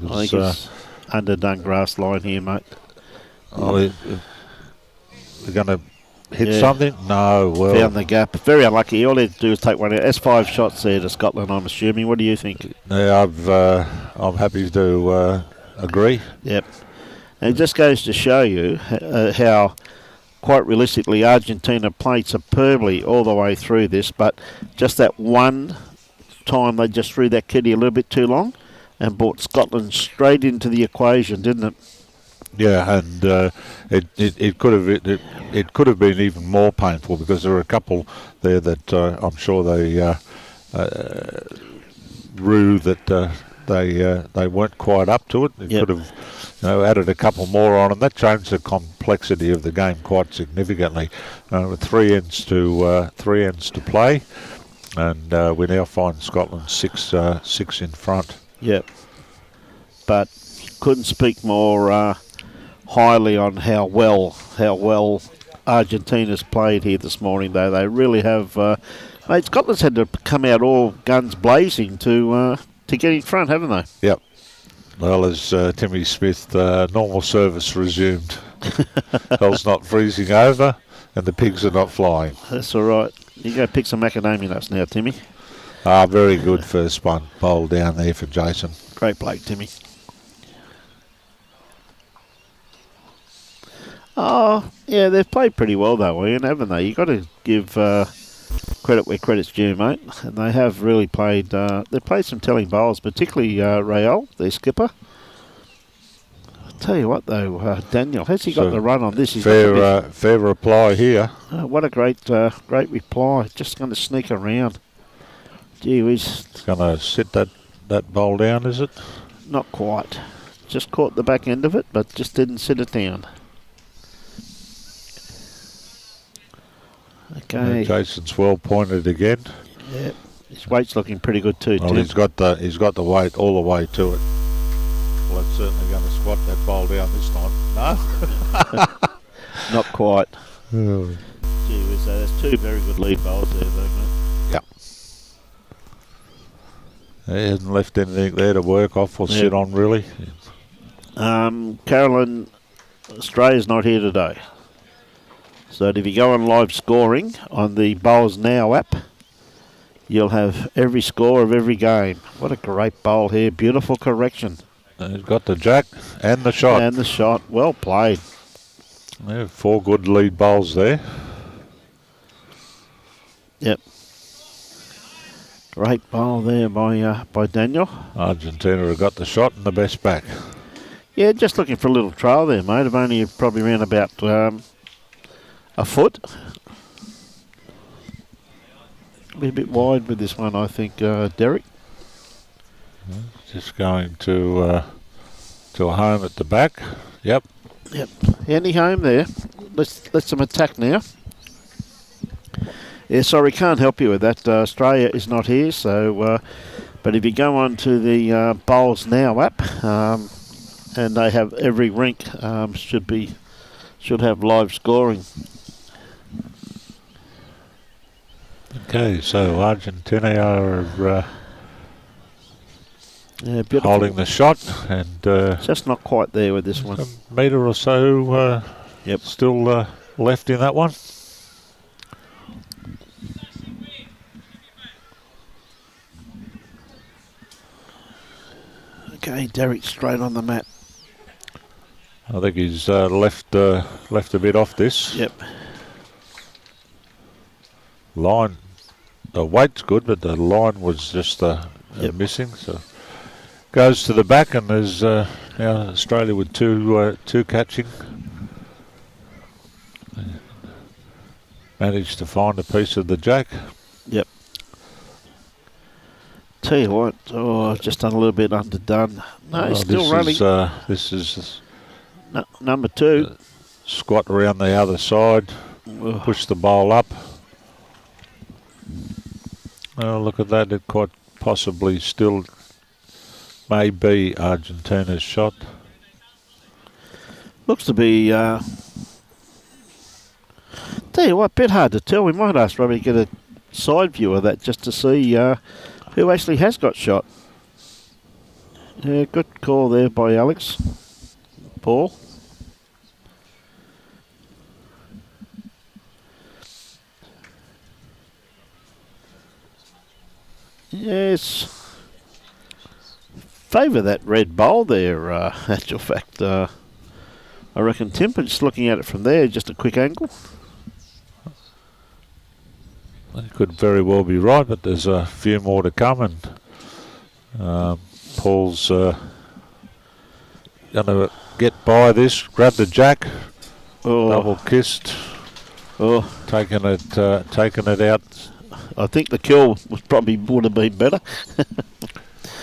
I think it's underdone grass line here, mate. They're going to hit something? No, well. Found the gap. Very unlucky. All he had to do was take one out. That's 5 shots there to Scotland, I'm assuming. What do you think? Yeah, I'm happy to agree. Yep. And it just goes to show you how, quite realistically, Argentina played superbly all the way through this, but just that one time they just threw that kitty a little bit too long and brought Scotland straight into the equation, didn't it? Yeah, and it could have been even more painful because there were a couple there that I'm sure they rue that they weren't quite up to it. They could have added a couple more on, and that changed the complexity of the game quite significantly. With three ends to play. And we now find Scotland six in front. Yep. But couldn't speak more highly on how well Argentina's played here this morning, though. They really have. Mate, Scotland's had to come out all guns blazing to get in front, haven't they? Yep. Well, as Timmy Smith, normal service resumed. Hell's not freezing over, and the pigs are not flying. That's all right. You go pick some macadamia nuts now, Timmy. Very good first one. Bowl down there for Jason. Great bloke, Timmy. Oh, yeah, they've played pretty well though, Ian, haven't they? You've got to give credit where credit's due, mate. And they have really played. They've played some telling bowls, particularly Raul, their skipper. Tell you what though, Daniel, has he got the run on this? He's fair reply here. What a great reply. Just going to sneak around. Gee whiz. It's going to sit that bowl down, is it? Not quite. Just caught the back end of it, but just didn't sit it down. Okay. Jason's well pointed again. Yeah. His weight's looking pretty good too. Well, he's got the weight all the way to it. Well, it's certainly going to squat that bowl down this time. No? Not quite. Oh. Gee whiz, there's 2 very good lead bowls there though, mate. Yep. He hasn't left anything there to work off or sit on, really. Carolyn, Australia's not here today. So if you go on live scoring on the Bowls Now app, you'll have every score of every game. What a great bowl here. Beautiful correction. He's got the jack and the shot. And the shot. Well played. Yeah, 4 good lead bowls there. Yep. Great bowl there by Daniel. Argentina have got the shot and the best back. Yeah, just looking for a little trail there, mate. I've only probably ran about a foot. Be a bit wide with this one, I think, Derek. Just going to a home at the back. Yep. Yep. Any home there. Let's them attack now. Yeah, sorry, can't help you with that. Australia is not here, so. But if you go on to the Bowls Now app, and they have every rink should have live scoring. Okay, so Argentina are holding the shot, and just not quite there with this one. A metre or so still left in that one. Okay, Derek straight on the mat. I think he's left a bit off this. Yep. Line, the weight's good, but the line was just missing. So goes to the back, and there's now Australia with two catching. Managed to find a piece of the jack. Yep. Tell you what, just done a little bit underdone. No, he's still running. This is number 2. Squat around the other side, push the bowl up. Oh, look at that! It quite possibly still may be Argentina's shot. Looks to be. Tell you what, bit hard to tell. We might ask Robbie to get a side view of that just to see who actually has got shot. Yeah, good call there by Alex. Paul. Yes. Favour that red bowl there, actual fact. I reckon Tim, but just looking at it from there, just a quick angle. It could very well be right, but there's a few more to come, and Paul's going to get by this, grab the jack, double kissed, taking it out. I think the kill would have been better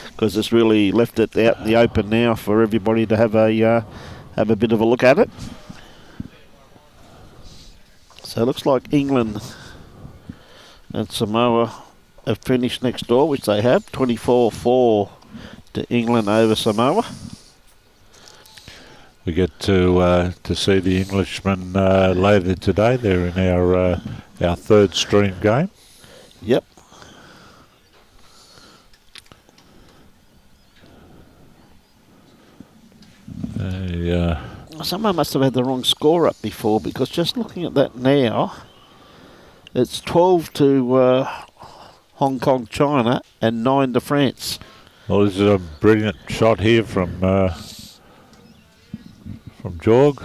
because it's really left it out in the open now for everybody to have a bit of a look at it. So it looks like England and Samoa have finished next door, which they have, 24-4 to England over Samoa. We get to see the Englishmen later today. They're in our third stream game. Yep. Someone must have had the wrong score up before, because just looking at that now, it's 12 to Hong Kong, China, and 9 to France. Well, this is a brilliant shot here from Jorg.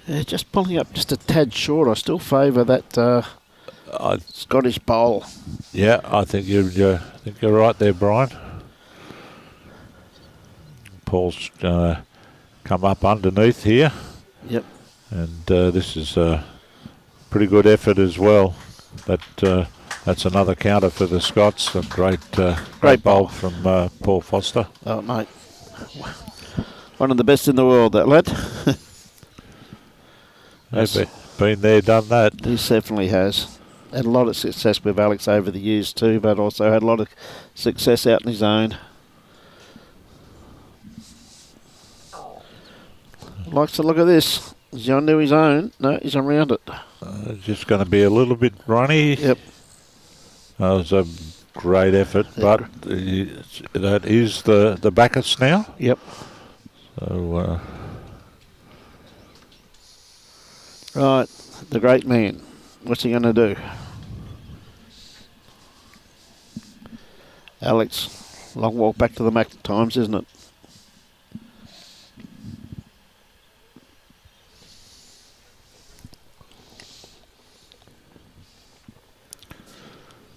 Yeah, just pulling up just a tad short. I still favour that Scottish bowl. Yeah, I think you're right there, Brian. Paul's come up underneath here. Yep. And this is a pretty good effort as well. That's another counter for the Scots. A great bowl from Paul Foster. Oh, mate. One of the best in the world, that lad. Been there, done that. He certainly has. Had a lot of success with Alex over the years too, but also had a lot of success out in his own. Likes to look at this. Is he onto his own? No, he's around it. Just going to be a little bit runny. Yep. That was a great effort, but that is the Bacchus now. Yep. So, right, the great man. What's he going to do? Alex, long walk back to the Mac times, isn't it?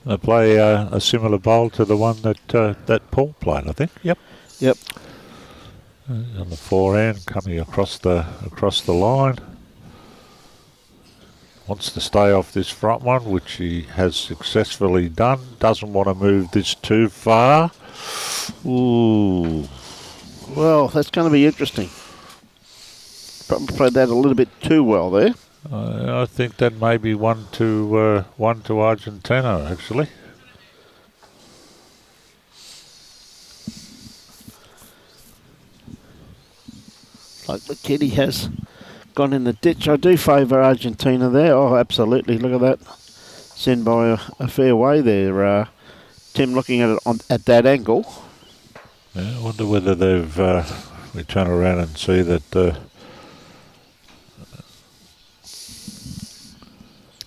They play a similar bowl to the one that Paul played, I think. Yep. Yep. On the forehand, coming across the line. Wants to stay off this front one, which he has successfully done. Doesn't want to move this too far. Ooh. Well, that's going to be interesting. Probably played that a little bit too well there. I think that may be one to Argentina, actually. Like the kitty has gone in the ditch. I do favour Argentina there. Oh, absolutely. Look at that. Send by a fair way there. Tim looking at it at that angle. Yeah, I wonder whether they've... we turn around and see that...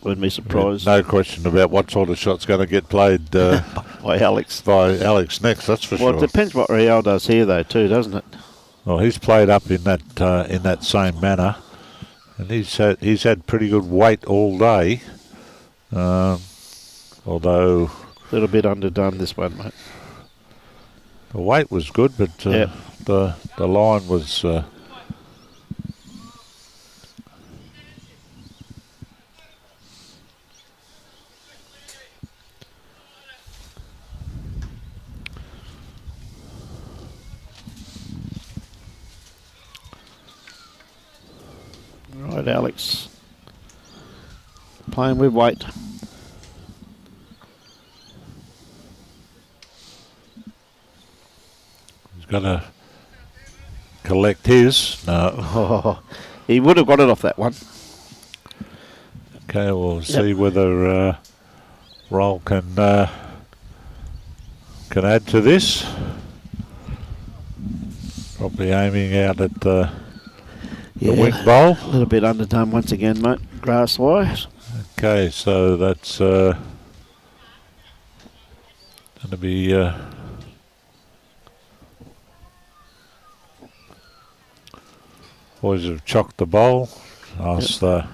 Wouldn't be surprised. No question about what sort of shot's going to get played by Alex. By Alex next, that's for sure. Well, it depends what Raul does here, though, too, doesn't it? Well, he's played up in that same manner, and he's had pretty good weight all day. Although a little bit underdone this one, mate. The weight was good, but the line was. Right, Alex. Playing with weight. He's going to collect his. No. Oh, he would have got it off that one. Okay, we'll see whether Raul can add to this. Probably aiming out at the wing bowl. A little bit underdone once again, mate, grass-wise. Okay, so that's going to be boys have chocked the bowl. Ask the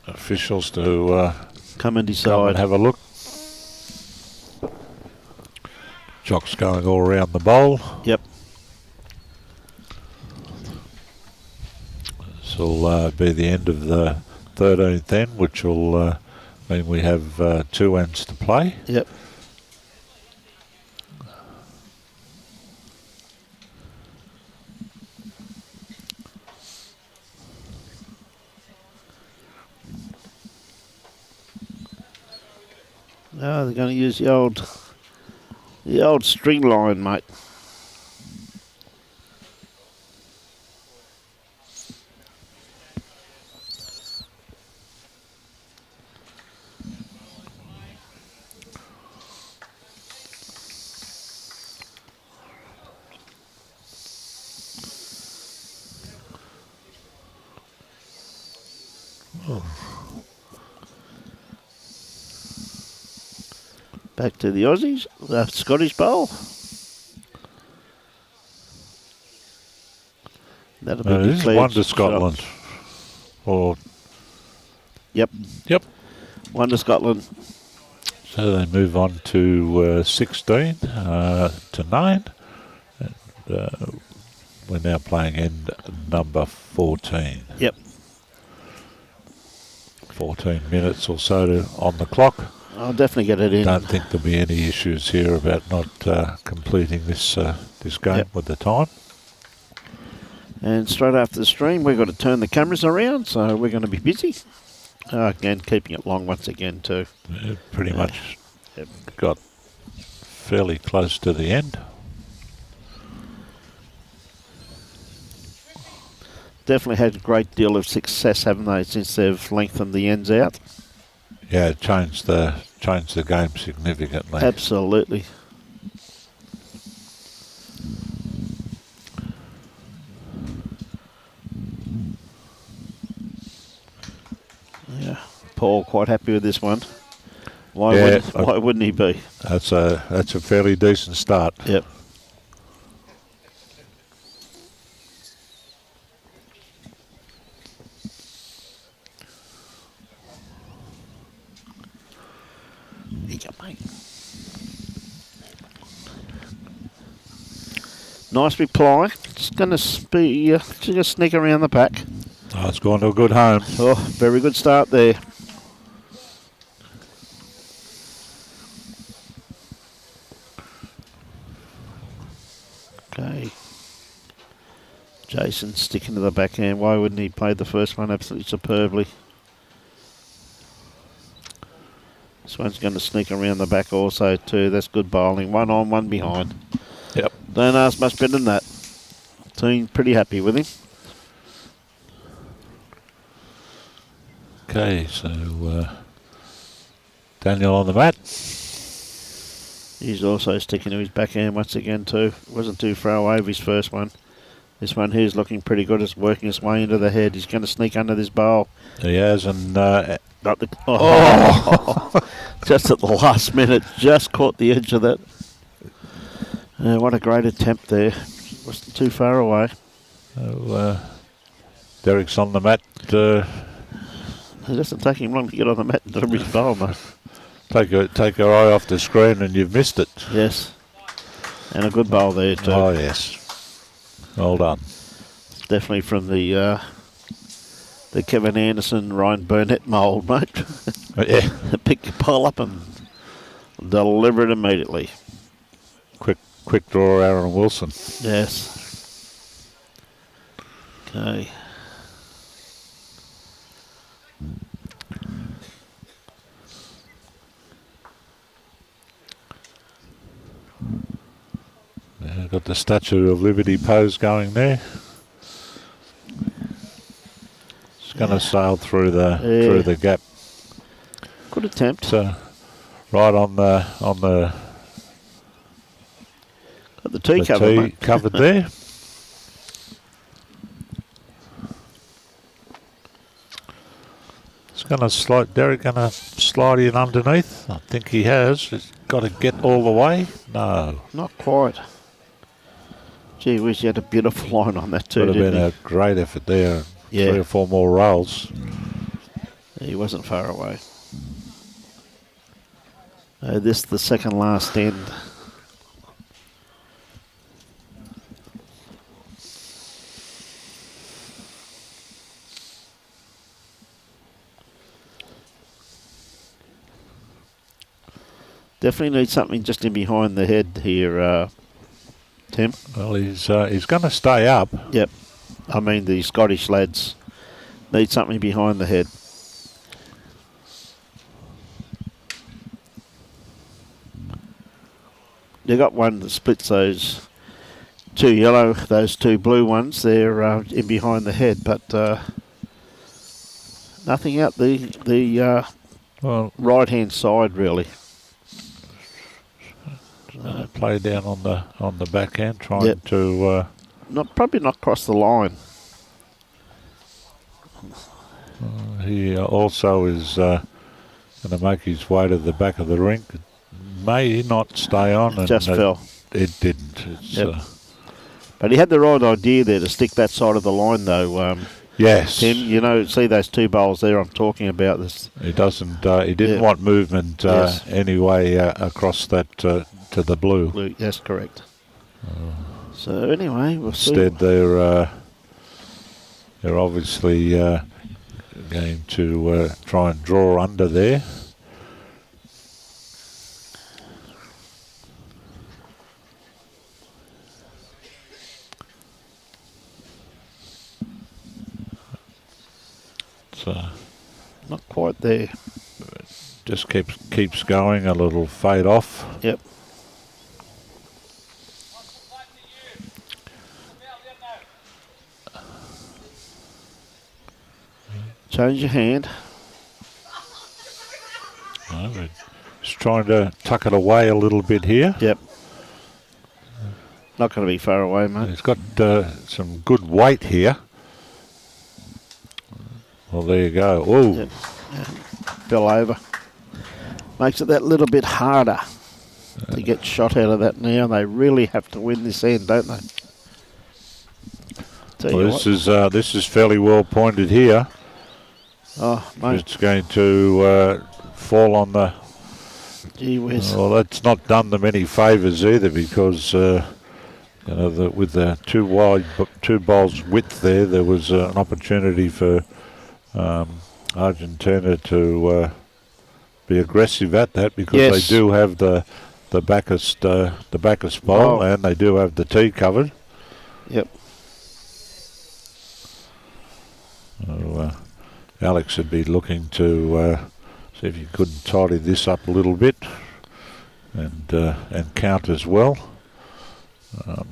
officials to come and decide. Come and have a look. Chock's going all around the bowl. Yep. This will be the end of the 13th end, which will mean we have 2 ends to play. Yep. Oh, they're going to use the old string line, mate. Back to the Aussies, the Scottish Bowl. That'll be this is one to Scotland. Or yep. One to Scotland. So they move on to 16 to 9. And, we're now playing end number 14. Yep. 14 minutes or so on the clock. I'll definitely get it in. Don't think there'll be any issues here about not completing this game with the time. And straight after the stream, we've got to turn the cameras around, so we're going to be busy. Again, keeping it long once again too. Pretty much got fairly close to the end. Definitely had a great deal of success, haven't they, since they've lengthened the ends out? Yeah, it changed the game significantly. Absolutely. Yeah, Paul quite happy with this one. Why wouldn't he be? That's a fairly decent start. Yep. Nice reply. It's going to be just going to sneak around the back. Oh, it's gone to a good home. Oh, very good start there. Okay. Jason sticking to the backhand. Why wouldn't he play the first one absolutely superbly? This one's going to sneak around the back also too. That's good bowling. One on, one behind. Yep. Don't ask much better than that. Team pretty happy with him. Okay, so Daniel on the mat. He's also sticking to his backhand once again too. Wasn't too far away with his first one. This one here's looking pretty good. It's working his way into the head. He's going to sneak under this bowl. He has, and Not the, just at the last minute, just caught the edge of that. What a great attempt there. Wasn't too far away. Derek's on the mat. It doesn't take him long to get on the mat and deliver his bowl, mate. Take your eye off the screen and you've missed it. Yes. And a good bowl there too. Oh, yes. Well done. Definitely from the Kevin Anderson, Ryan Burnett mould, mate. Yeah. Pick your bowl up and deliver it immediately. Quick draw, Aaron Wilson. Yes. Okay. Got the Statue of Liberty pose going there. It's going to sail through the gap. Good attempt. So right on the Got the tee covered, mate. covered there. It's going to slide. Derek going to slide in underneath. I think he has. It's got to get all the way. No. Not quite. Gee whiz, you had a beautiful line on that too, Would have didn't been he? a great effort there. Yeah. 3 or 4 more rolls. He wasn't far away. This the second last end. Definitely need something just in behind the head here, Tim. Well, he's going to stay up. Yep. I mean, the Scottish lads need something behind the head. They got one that splits those two yellow, those two blue ones. They're in behind the head, but nothing out the Well, right hand side really. play down on the backhand, trying to. Probably not cross the line. He also is going to make his way to the back of the rink. May not stay on. And Just fell. It didn't. It's, But he had the right idea there to stick that side of the line, though. yes. Tim, you know, see those two bowls there I'm talking about. This. He doesn't. He didn't want movement anyway across that to the blue. That's correct. So anyway, we'll see. Instead, they're obviously going to try and draw under there. Not quite there. Just keeps going. A little fade off. Yep. Change your hand. Just trying to tuck it away a little bit here. Yep. Not going to be far away, mate. He's got some good weight here. Well, there you go. Oh, Yep. Fell over. Makes it that little bit harder to get shot out of that now. They really have to win this end, don't they? well, this is fairly well pointed here. Oh, mate. It's going to fall on the. Gee whiz. Well, that's not done them any favours either, because with the two bowls width there was an opportunity for Argentina to be aggressive at that, because Yes. they do have the backest bowl, and they do have the tee covered. Yep. So, Alex would be looking to see if he could tidy this up a little bit and count as well. I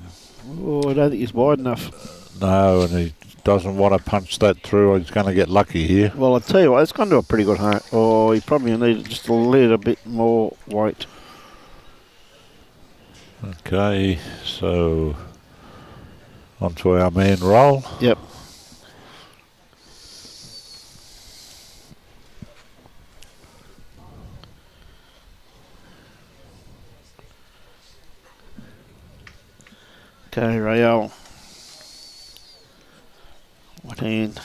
don't think he's wide enough. No, and he doesn't want to punch that through, or he's going to get lucky here. Well, I tell you what, it's gone to a pretty good height. Oh, he probably needed just a little bit more weight. Okay, so on to our man Raul. Yep. Okay, Raul. What hand?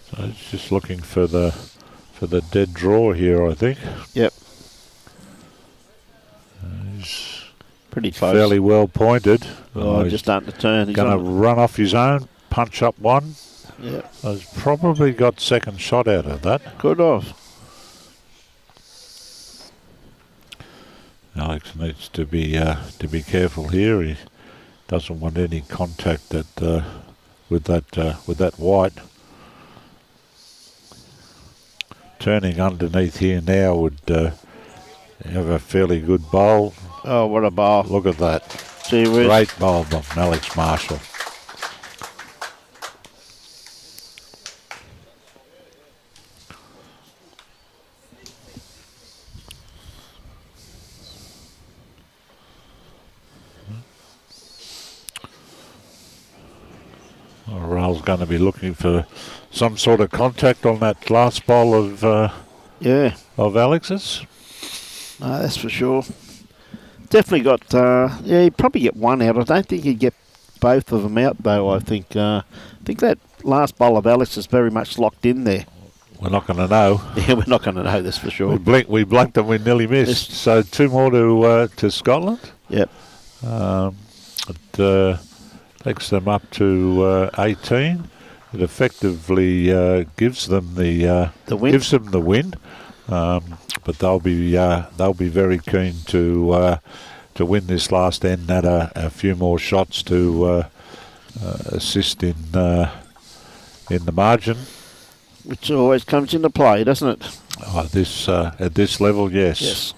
So he's just looking for the dead draw here, I think. Yep. He's pretty close. Fairly well pointed. Just starting to turn. He's going to run off his own, punch up one. Yeah. He's probably got second shot out of that. Could have. Alex needs to be careful here. He doesn't want any contact with that white. Turning underneath here now would have a fairly good bowl. Oh, what a bowl. Look at that. Gee whiz. Great bowl from Alex Marshall. Raul's going to be looking for some sort of contact on that last bowl of Alex's. No, that's for sure. Definitely got. He'd probably get one out. I don't think he'd get both of them out though. I think that last bowl of Alex is very much locked in there. We're not going to know. Yeah, we're not going to know this for sure. We blinked and we nearly missed. So two more to Scotland. Yep. It takes them up to 18. It effectively gives them the win. Gives them the win. But they'll be very keen to win this last end, add a few more shots to assist in the margin. Which always comes into play, doesn't it? Oh, at this level, yes. Yes.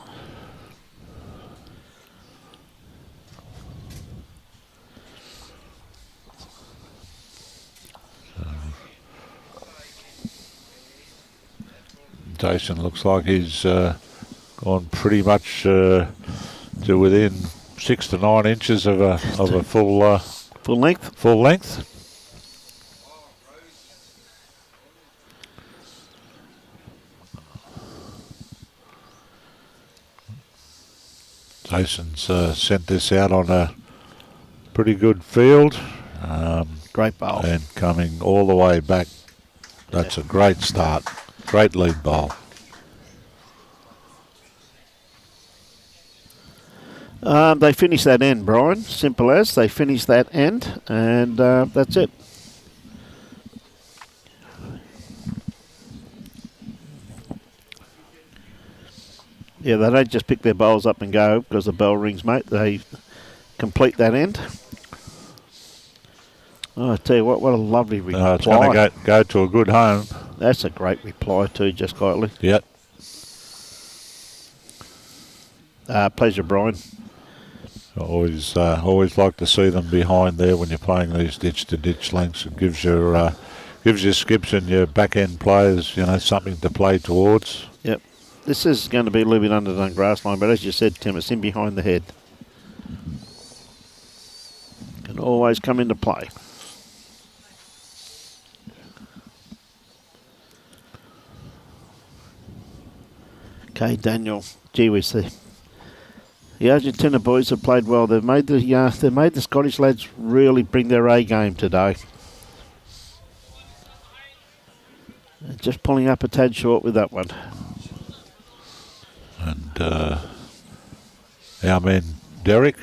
Jason looks like he's gone pretty much to within 6 to 9 inches of a full length. Full length. Jason's sent this out on a pretty good field. Great bowl. And coming all the way back. That's a great start. Great lead bowl. They finish that end, Brian. Simple as. They finish that end, and that's it. Yeah, they don't just pick their bowls up and go because the bell rings, mate. They complete that end. Oh, I tell you what a lovely reply. It's going to go to a good home. That's a great reply too, just quietly. Yep. Pleasure, Brian. Always like to see them behind there when you're playing these ditch-to-ditch lengths. It gives your skips and your back-end players, something to play towards. Yep. This is going to be a little bit underdone grass line, but as you said, Tim, it's in behind the head. Can always come into play. Okay, Daniel. Gee whiz, the Argentina boys have played well. They've made the Scottish lads really bring their A game today. Just pulling up a tad short with that one. And our man Derek.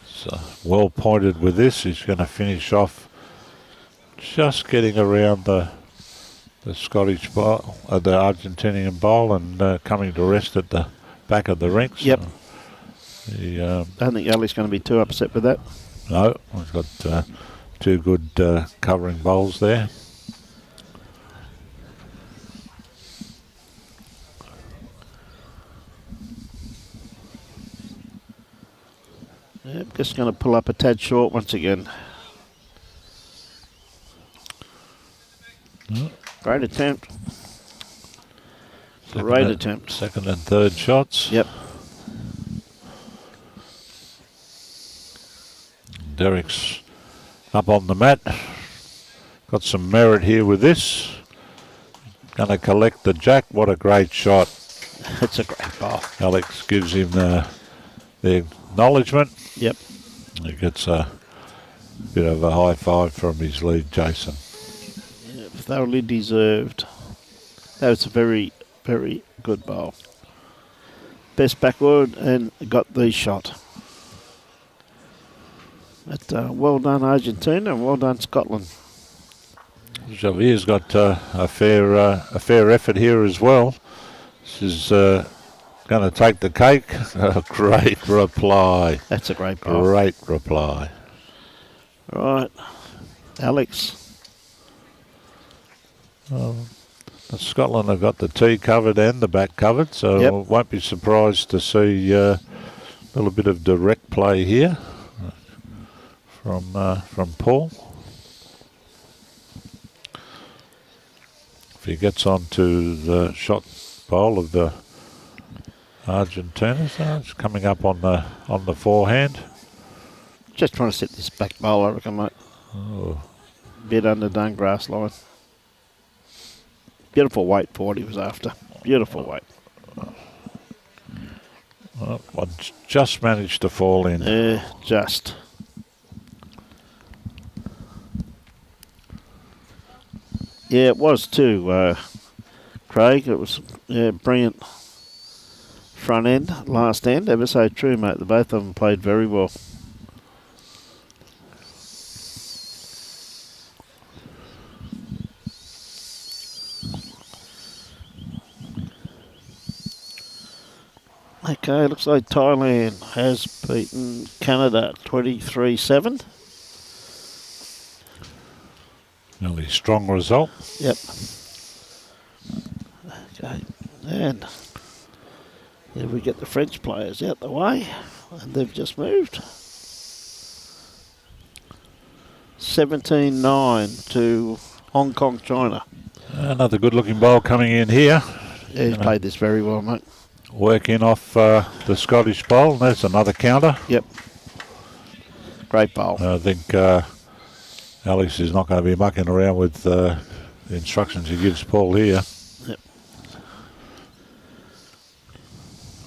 So well pointed with this. He's going to finish off just getting around the Scottish bowl, the Argentinian bowl, and coming to rest at the back of the rink. Yep. So he, I don't think Ali's going to be too upset with that. no, he's got two good covering bowls there. Yep, just going to pull up a tad short once again. Great attempt. Great attempt. Second and third shots. Yep. Derek's up on the mat. Got some merit here with this. Going to collect the jack. What a great shot. It's a great ball. Alex gives him the acknowledgement. Yep. He gets a bit of a high five from his lead, Jason. Yep, thoroughly deserved. That was a very, very good bowl. Best backward and got the shot. But well done Argentina and well done Scotland. Javier's got a fair effort here as well. This is going to take the cake. A great reply. That's a great bowl. Great reply. Right, Alex. Scotland have got the tee covered and the back covered, so Yep. won't be surprised to see a little bit of direct play here from Paul. If he gets onto the shot bowl of the Argentina, so it's coming up on the forehand. Just trying to set this back bowl, I reckon, mate. Oh. Bit underdone grass line. Beautiful weight for what he was after. Beautiful weight. Well, one just managed to fall in. Just. Yeah, it was too, Craig. It was brilliant front end, last end. Ever so true, mate. The both of them played very well. Okay, looks like Thailand has beaten Canada 23-7. Really strong result. Yep. Okay, and here we get the French players out the way, and they've just moved. 17-9 to Hong Kong, China. Another good-looking bowl coming in here. Yeah, he's played this very well, mate. Working off the Scottish bowl. There's another counter. Yep. Great bowl. I think Alex is not going to be mucking around with the instructions he gives Paul here. Yep.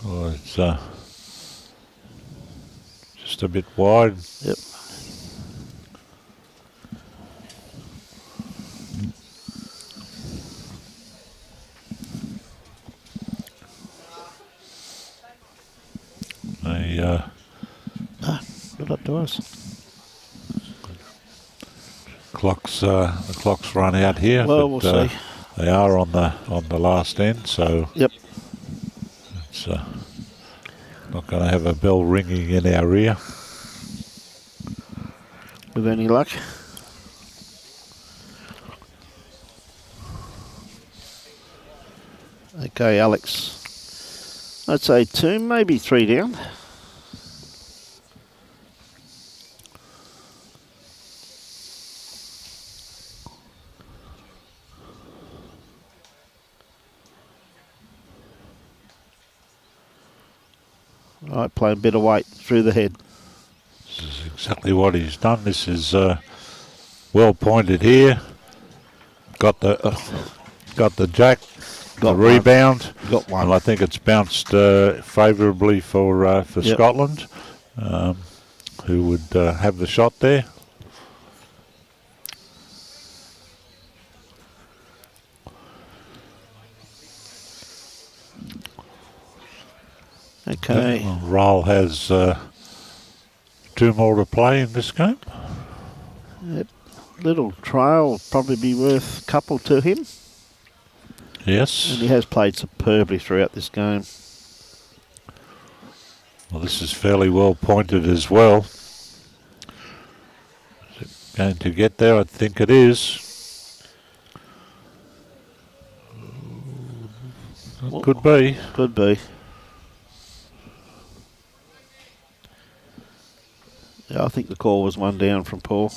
Oh, it's just a bit wide. Yep. Good up to us. The clock's run out here. Well, but, we'll see. They are on the last end, so Yep. it's not going to have a bell ringing in our ear. With any luck. Okay, Alex. I'd say 2, maybe 3 down. Right, play a bit of weight through the head. This is exactly what he's done. This is well pointed here. Got the jack, Got the rebound. Got one. And I think it's bounced favourably for Yep. Scotland, who would have the shot there. Okay. Raul has 2 more to play in this game. Yep. Little trail will probably be worth a couple to him. Yes. And he has played superbly throughout this game. Well, this is fairly well pointed as well. Is it going to get there? I think it is. Well, could be. Could be. Yeah, I think the call was 1 down from Paul.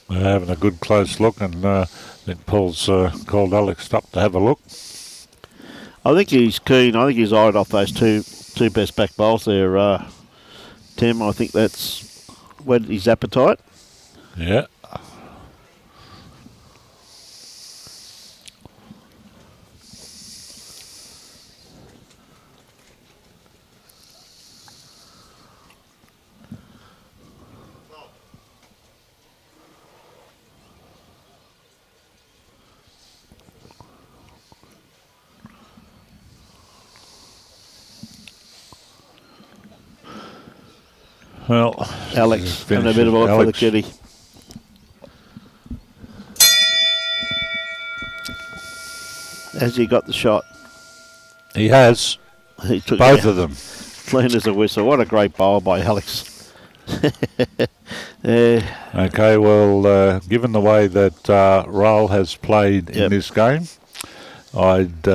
We're having a good close look, and I think Paul's called Alex up to have a look. I think he's keen. I think he's eyed off those two best back bowls there, Tim. I think that's whetted his appetite. Yeah. Well, Alex having a bit of a look for the kitty. Has he got the shot? He has. He took both of them. Clean as a whistle. What a great bowl by Alex. Okay, well, given the way that Raul has played in this game, I'd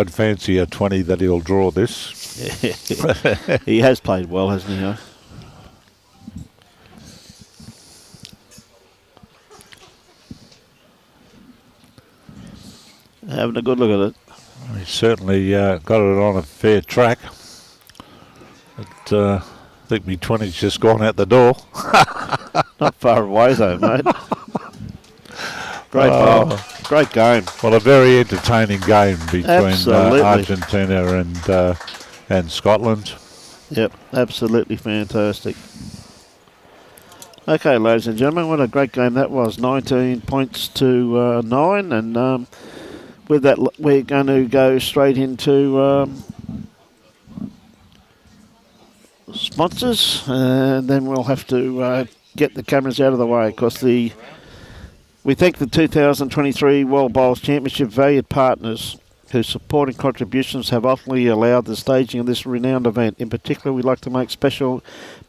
fancy a 20 that he'll draw this. He has played well, hasn't he? Huh? Having a good look at it. He's certainly got it on a fair track. But I think me 20's just gone out the door. Not far away though, mate. Great bowl. Great game. Well, a very entertaining game between Argentina and Scotland. Yep, absolutely fantastic. Okay, ladies and gentlemen, what a great game that was. 19 points to 9, and with that, we're going to go straight into sponsors, and then we'll have to get the cameras out of the way, because we thank the 2023 World Bowls Championship valued partners whose support and contributions have ultimately allowed the staging of this renowned event. In particular, we'd like to make special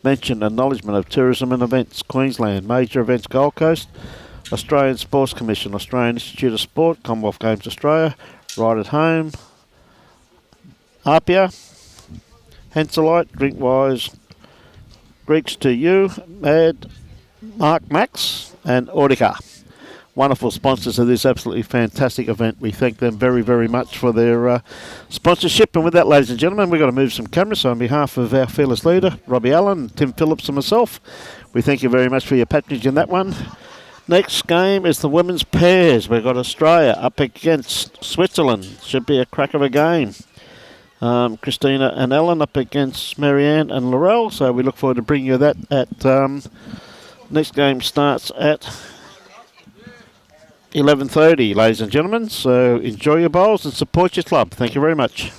mention and acknowledgement of Tourism and Events Queensland, Major Events Gold Coast, Australian Sports Commission, Australian Institute of Sport, Commonwealth Games Australia, Right at Home, Apia, Henselite, Drinkwise, Greeks to You, Mad, Mark Max, and Audica. Wonderful sponsors of this absolutely fantastic event. We thank them very, very much for their sponsorship. And with that, ladies and gentlemen, we've got to move some cameras. So on behalf of our fearless leader, Robbie Allen, Tim Phillips and myself, we thank you very much for your patronage in that one. Next game is the women's pairs. We've got Australia up against Switzerland. Should be a crack of a game. Christina and Ellen up against Marianne and Laurel. So we look forward to bringing you that at... next game starts at 11:30, ladies and gentlemen. So enjoy your bowls and support your club. Thank you very much.